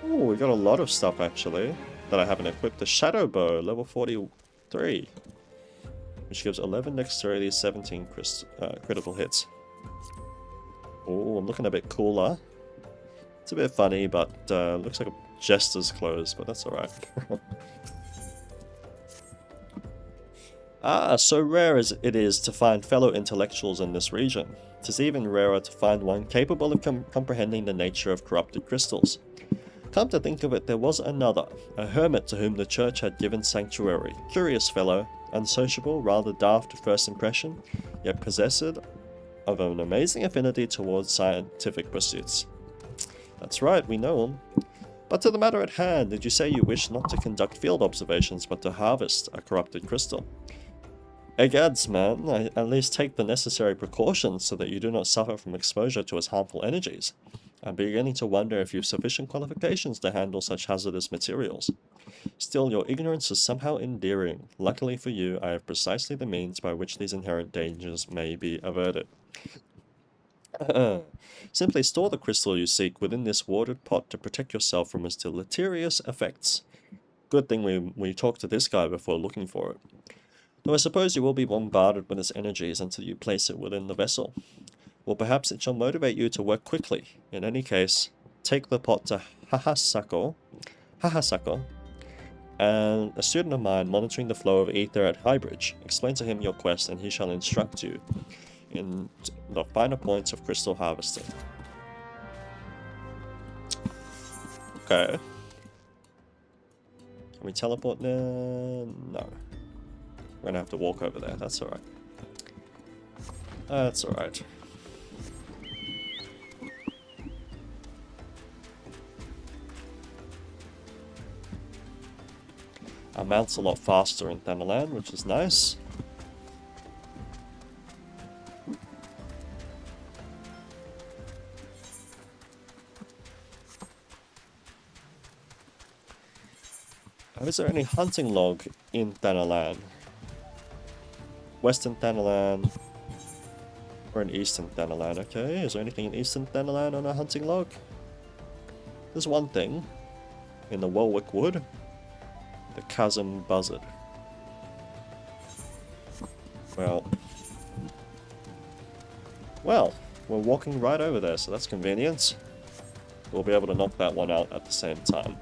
Oh, we got a lot of stuff actually that I haven't equipped. The Shadow Bow, level 43. Which gives 11 dexterity, 17 critical hits. Oh, I'm looking a bit cooler. It's a bit funny, but looks like a jester's clothes, but that's alright. So rare as it is to find fellow intellectuals in this region. 'Tis even rarer to find one capable of comprehending the nature of corrupted crystals. Come to think of it, there was another, a hermit to whom the church had given sanctuary. Curious fellow, unsociable, rather daft at first impression, yet possessed of an amazing affinity towards scientific pursuits. That's right, we know him. But to the matter at hand, did you say you wish not to conduct field observations, but to harvest a corrupted crystal? Egads, man, at least take the necessary precautions so that you do not suffer from exposure to its harmful energies. I'm beginning to wonder if you've sufficient qualifications to handle such hazardous materials. Still, your ignorance is somehow endearing. Luckily for you, I have precisely the means by which these inherent dangers may be averted. Simply store the crystal you seek within this watered pot to protect yourself from its deleterious effects. Good thing we talked to this guy before looking for it. Though I suppose you will be bombarded with its energies until you place it within the vessel. Or perhaps it shall motivate you to work quickly. In any case, take the pot to Hahasako, and a student of mine monitoring the flow of ether at Highbridge. Explain to him your quest and he shall instruct you in the finer points of crystal harvesting. Okay. Can we teleport now? No. We're gonna have to walk over there, that's alright. That's alright. Our mount's a lot faster in Thanalan, which is nice. Is there any hunting log in Thanalan? Western Thanalan or in Eastern Thanalan? Okay, is there anything in Eastern Thanalan on a hunting log? There's one thing in the Welwick Wood. The Chasm Buzzard. Well, we're walking right over there, so that's convenient. We'll be able to knock that one out at the same time.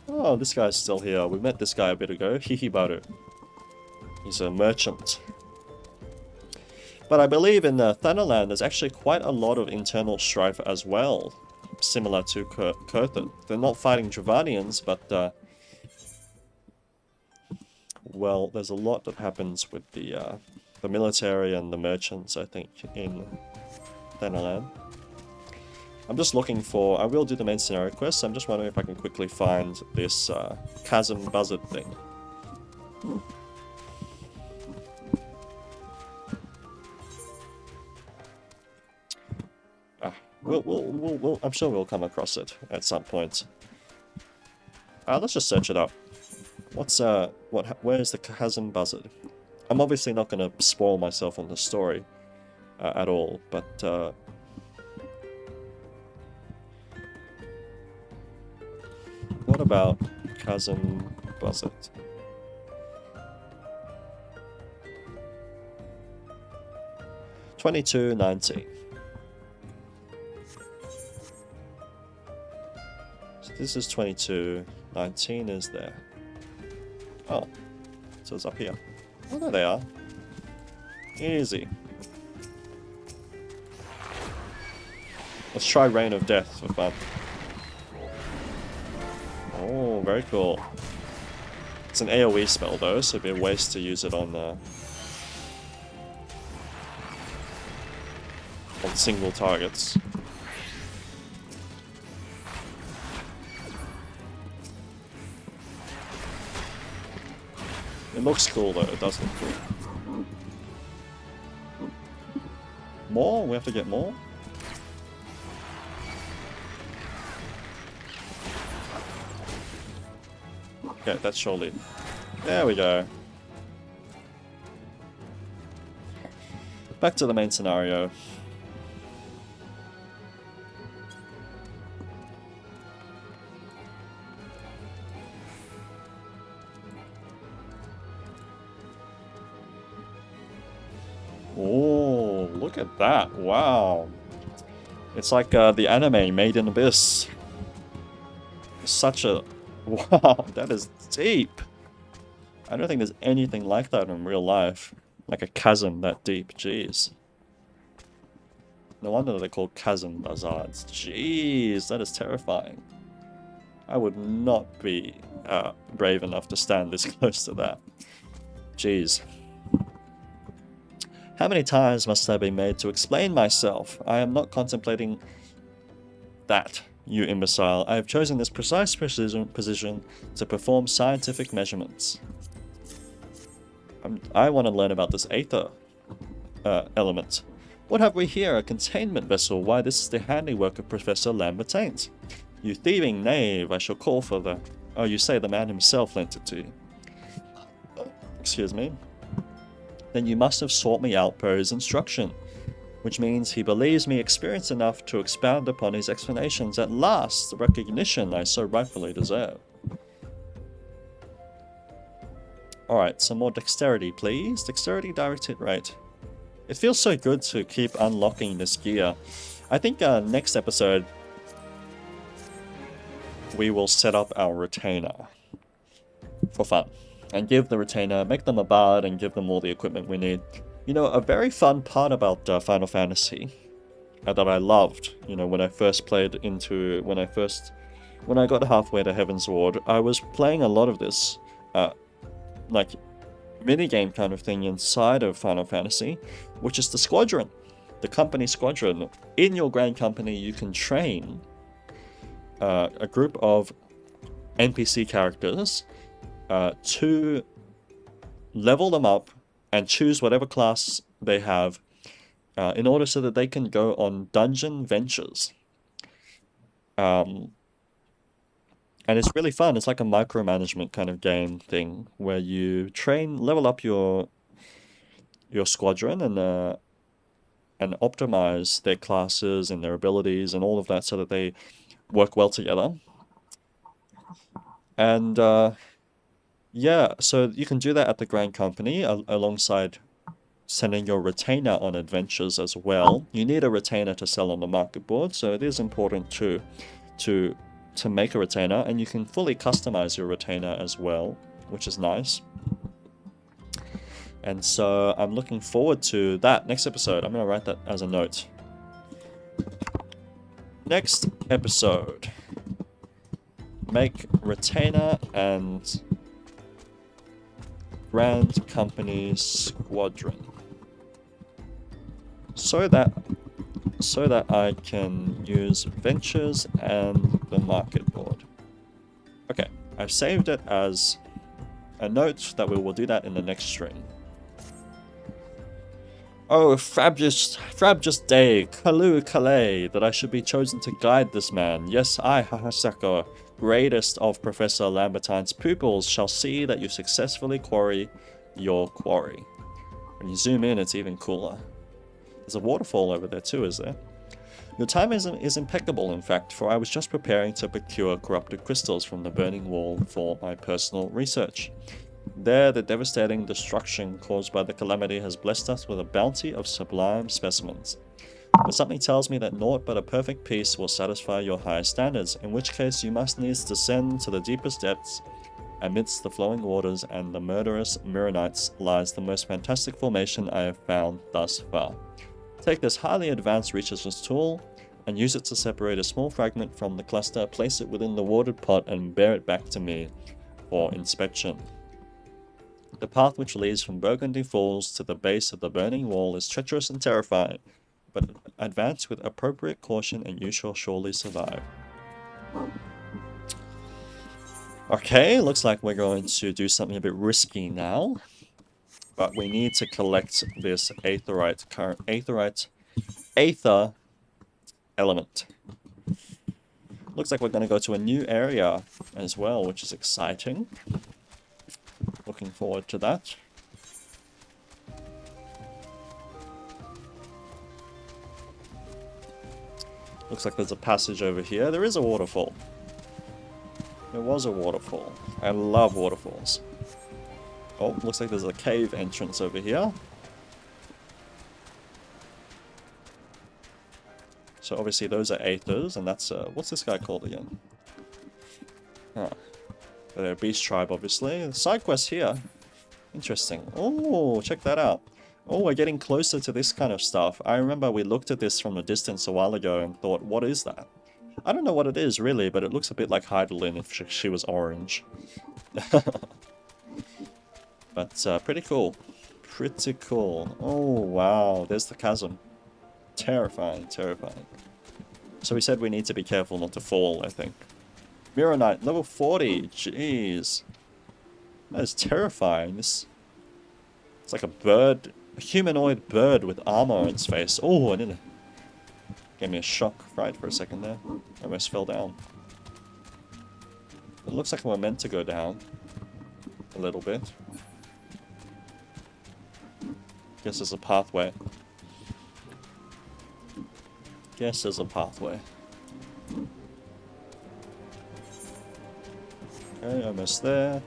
Oh, this guy's still here. We met this guy a bit ago. Hihibaru. He's a merchant. But I believe in Thanalan there's actually quite a lot of internal strife as well. Similar to Kurthan. They're not fighting Dravanians, but well, there's a lot that happens with the military and the merchants, I think, in Thanalan. I'm just looking for... I will do the main scenario quest, so I'm just wondering if I can quickly find this Chasm Buzzard thing. I'm sure we'll come across it at some point. Let's just search it up. Where's the Chasm Buzzard? I'm obviously not going to spoil myself on the story at all, but what about Chasm Buzzard? $22.19. So this is 22.19 is there. Oh, so it's up here. Oh, there they are. Easy. Let's try Rain of Death for fun. Oh, very cool. It's an AoE spell though, so it'd be a waste to use it on single targets. It looks cool though, it does look cool. More? We have to get more? Okay, that's surely. There we go. Back to the main scenario. Oh, look at that. Wow. It's like the anime Made in Abyss. Such a... Wow, that is deep. I don't think there's anything like that in real life. Like a chasm that deep. Jeez. No wonder they're called chasm bazaars. Jeez, that is terrifying. I would not be brave enough to stand this close to that. Jeez. How many times must I be made to explain myself? I am not contemplating that, you imbecile. I have chosen this precise position to perform scientific measurements. I want to learn about this aether element. What have we here? A containment vessel. Why, this is the handiwork of Professor Lambertaint. You thieving knave, I shall call for the... Oh, you say the man himself lent it to you. Excuse me. Then you must have sought me out per his instruction, which means he believes me experienced enough to expound upon his explanations. At last, the recognition I so rightfully deserve. Alright, some more dexterity, please. Dexterity, direct hit rate. It feels so good to keep unlocking this gear. I think next episode, we will set up our retainer for fun. And give the retainer, make them a bard, and give them all the equipment we need. You know, a very fun part about Final Fantasy that I loved, you know, when I first played into, when I got halfway to Heavensward, I was playing a lot of this, like, minigame kind of thing inside of Final Fantasy, which is the squadron, the company squadron. In your grand company, you can train a group of NPC characters to level them up and choose whatever class they have in order so that they can go on dungeon ventures. And it's really fun. It's like a micromanagement kind of game thing where you level up your squadron and optimize their classes and their abilities and all of that so that they work well together. And yeah, so you can do that at the Grand Company alongside sending your retainer on adventures as well. You need a retainer to sell on the market board, so it is important to make a retainer, and you can fully customize your retainer as well, which is nice. And so I'm looking forward to that next episode. I'm going to write that as a note. Next episode. Make retainer and Grand Company Squadron, so that I can use ventures and the market board. Okay, I've saved it as a note that we will do that in the next stream. Oh, frabjous day, Kalu Kalei, that I should be chosen to guide this man. Yes, I, Hahaseko, greatest of Professor Lambertaint's pupils, shall see that you successfully quarry your quarry. When you zoom in, it's even cooler. There's a waterfall over there too, is there? Your timing is impeccable, in fact, for I was just preparing to procure corrupted crystals from the burning wall for my personal research. There, the devastating destruction caused by the calamity has blessed us with a bounty of sublime specimens. But something tells me that naught but a perfect peace will satisfy your highest standards, in which case you must needs descend to the deepest depths. Amidst the flowing waters and the murderous Mirrorites lies the most fantastic formation I have found thus far. Take this highly advanced researcher's tool, and use it to separate a small fragment from the cluster, place it within the watered pot, and bear it back to me for inspection. The path which leads from Burgundy Falls to the base of the burning wall is treacherous and terrifying, but advance with appropriate caution and you shall surely survive. Okay, looks like we're going to do something a bit risky now. But we need to collect this aether element. Looks like we're going to go to a new area as well, which is exciting. Looking forward to that. Looks like there's a passage over here. There is a waterfall. There was a waterfall. I love waterfalls. Oh, looks like there's a cave entrance over here. So obviously those are aethers, and that's what's this guy called again? Huh. They're a beast tribe, obviously. Side quest here. Interesting. Oh, check that out. Oh, we're getting closer to this kind of stuff. I remember we looked at this from a distance a while ago and thought, what is that? I don't know what it is really, but it looks a bit like Heidelin if she was orange. But pretty cool. Pretty cool. Oh, wow. There's the chasm. Terrifying, terrifying. So we said we need to be careful not to fall, I think. Mirror Knight, level 40. Jeez. That is terrifying. It's like a bird, a humanoid bird with armor on its face. Oh, I didn't. Gave me a shock right for a second there. I almost fell down. It looks like we're meant to go down. A little bit. Guess there's a pathway. Guess there's a pathway. Okay, almost there.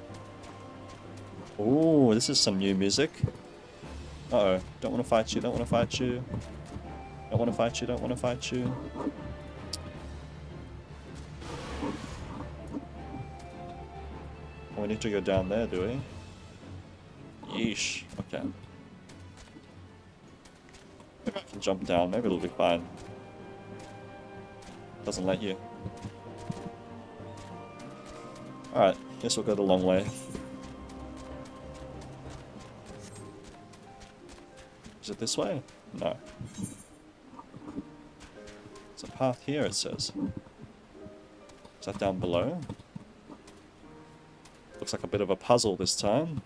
Ooh, this is some new music. Uh-oh. Don't want to fight you, don't want to fight you. Don't want to fight you, don't want to fight you. Oh, we need to go down there, do we? Yeesh. Okay. Maybe I can jump down, maybe it'll be fine. Doesn't let you. Alright, guess we'll go the long way. Is it this way? No. There's a path here, it says. Is that down below? Looks like a bit of a puzzle this time.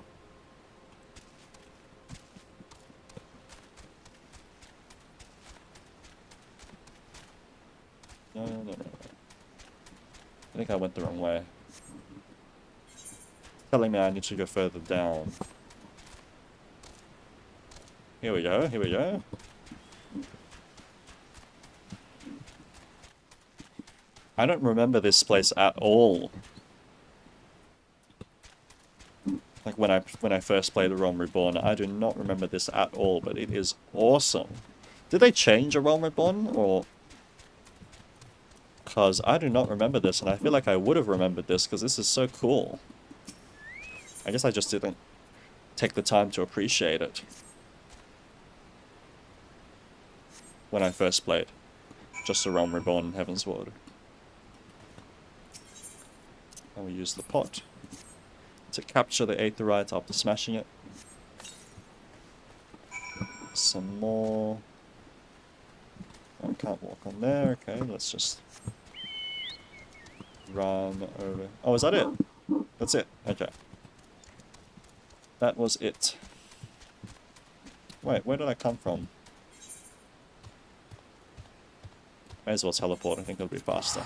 No. I think I went the wrong way. Telling me I need to go further down. Here we go, here we go. I don't remember this place at all. Like when I first played the Realm Reborn, I do not remember this at all, but it is awesome. Did they change a Realm Reborn, or? Because I do not remember this, and I feel like I would have remembered this, because this is so cool. I guess I just didn't take the time to appreciate it when I first played just the Realm Reborn in Heavensward. And we use the pot to capture the aetherite after smashing it. Some more. I can't walk on there. Okay, let's just run over. Oh, is that it? That's it. Okay. That was it. Wait, where did I come from? May as well teleport. I think it'll be faster.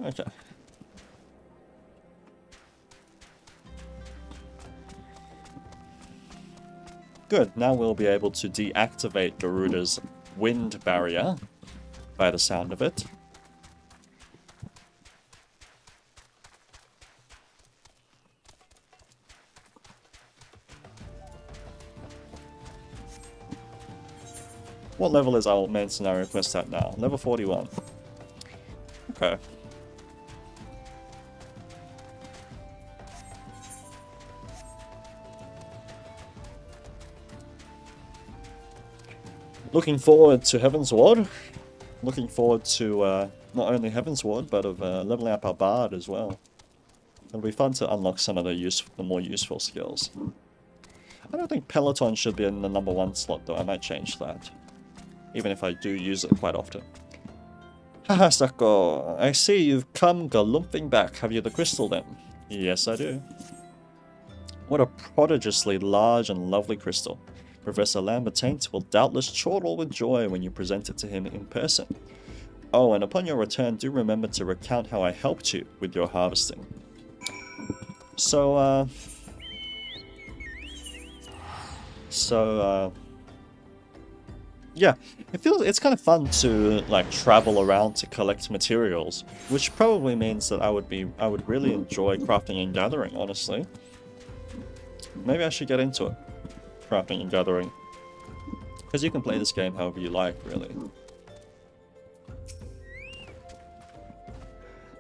Okay. Good, now we'll be able to deactivate Garuda's wind barrier, by the sound of it. What level is our main scenario quest at now? Level 41. Okay. Looking forward to Heavensward. Looking forward to not only Heavensward, but of leveling up our Bard as well. It'll be fun to unlock some of the more useful skills. I don't think Peloton should be in the #1 slot though, I might change that. Even if I do use it quite often. Haha, Sako, I see you've come galumphing back. Have you the crystal then? Yes, I do. What a prodigiously large and lovely crystal. Professor Lambertaint will doubtless chortle with joy when you present it to him in person. Oh, and upon your return, do remember to recount how I helped you with your harvesting. So, yeah, it's kind of fun to like travel around to collect materials, which probably means that I would really enjoy crafting and gathering, honestly. Maybe I should get into it, crafting and gathering, because you can play this game however you like, really.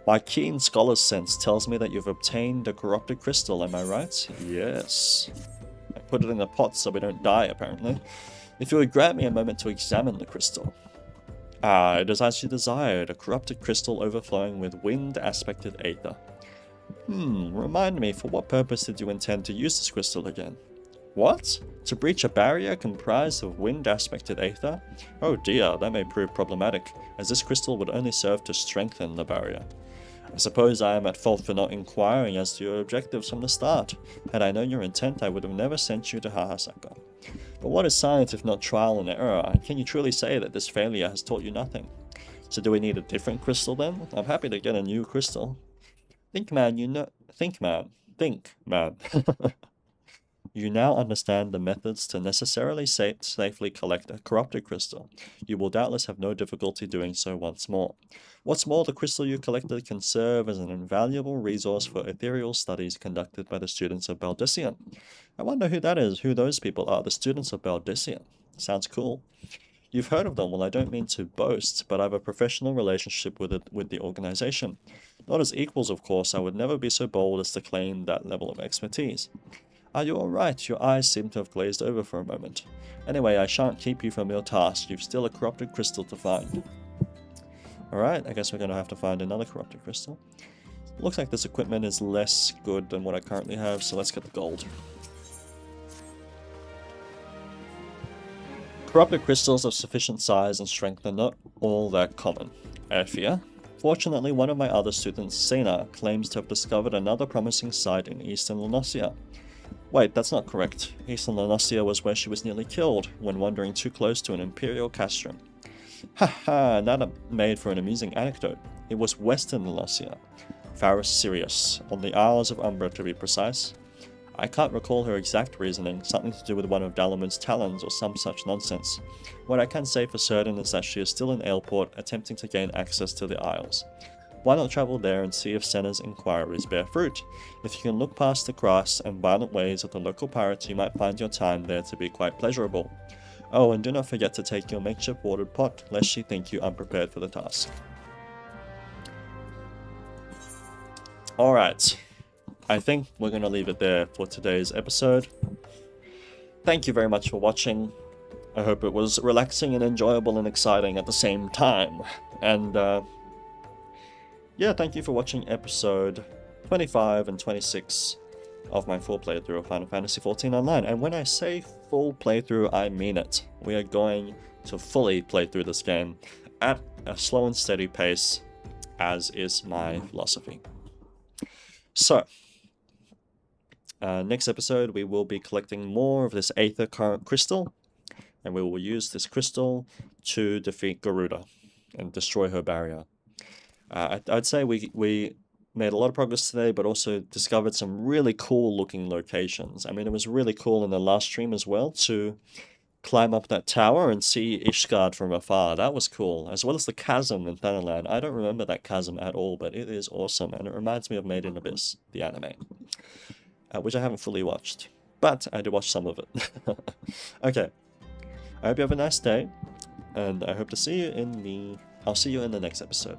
My keen scholar's sense tells me that you've obtained a corrupted crystal, am I right? Yes. I put it in a pot so we don't die, apparently. If you would grant me a moment to examine the crystal. Ah, it is as you desired, a corrupted crystal overflowing with wind-aspected aether. Remind me, for what purpose did you intend to use this crystal again? What? To breach a barrier comprised of wind-aspected aether? Oh dear, that may prove problematic, as this crystal would only serve to strengthen the barrier. I suppose I am at fault for not inquiring as to your objectives from the start. Had I known your intent, I would have never sent you to Hahasaka. But what is science if not trial and error? And can you truly say that this failure has taught you nothing? So do we need a different crystal then? I'm happy to get a new crystal. Think man. You now understand the methods to necessarily safely collect a corrupted crystal. You will doubtless have no difficulty doing so once more. What's more, the crystal you collected can serve as an invaluable resource for ethereal studies conducted by the students of Baldician. I wonder who that is, who those people are, the students of Baldician. Sounds cool. You've heard of them. Well, I don't mean to boast, but I have a professional relationship with the organization. Not as equals, of course. I would never be so bold as to claim that level of expertise. Are you alright? Your eyes seem to have glazed over for a moment. Anyway, I shan't keep you from your task. You've still a corrupted crystal to find. Alright, I guess we're going to have to find another corrupted crystal. Looks like this equipment is less good than what I currently have, so let's get the gold. Corrupted crystals of sufficient size and strength are not all that common, I fear. Fortunately, one of my other students, Sena, claims to have discovered another promising site in eastern Lunosia. Wait, that's not correct. Eastern Lunosia was where she was nearly killed when wandering too close to an imperial castrum. Haha, that made for an amusing anecdote. It was western Lunosia, Faris Sirius, on the Isles of Umbra to be precise. I can't recall her exact reasoning, something to do with one of Dalamud's talons or some such nonsense. What I can say for certain is that she is still in Aleport, attempting to gain access to the Isles. Why not travel there and see if Senna's inquiries bear fruit? If you can look past the crass and violent ways of the local pirates, you might find your time there to be quite pleasurable. Oh, and do not forget to take your makeshift watered pot, lest she think you unprepared for the task. Alright. I think we're going to leave it there for today's episode. Thank you very much for watching. I hope it was relaxing and enjoyable and exciting at the same time. And, yeah, thank you for watching episode 25 and 26 of my full playthrough of Final Fantasy XIV Online. And when I say full playthrough, I mean it. We are going to fully play through this game at a slow and steady pace, as is my philosophy. So, next episode we will be collecting more of this Aether Current Crystal, and we will use this crystal to defeat Garuda and destroy her barrier. I'd say we made a lot of progress today, but also discovered some really cool looking locations. I mean, it was really cool in the last stream as well to climb up that tower and see Ishgard from afar. That was cool, as well as the chasm in Thanalan. I don't remember that chasm at all, but it is awesome, and it reminds me of Made in Abyss, the anime. Which I haven't fully watched, but I did watch some of it. Okay, I hope you have a nice day, and I hope to see you I'll see you in the next episode.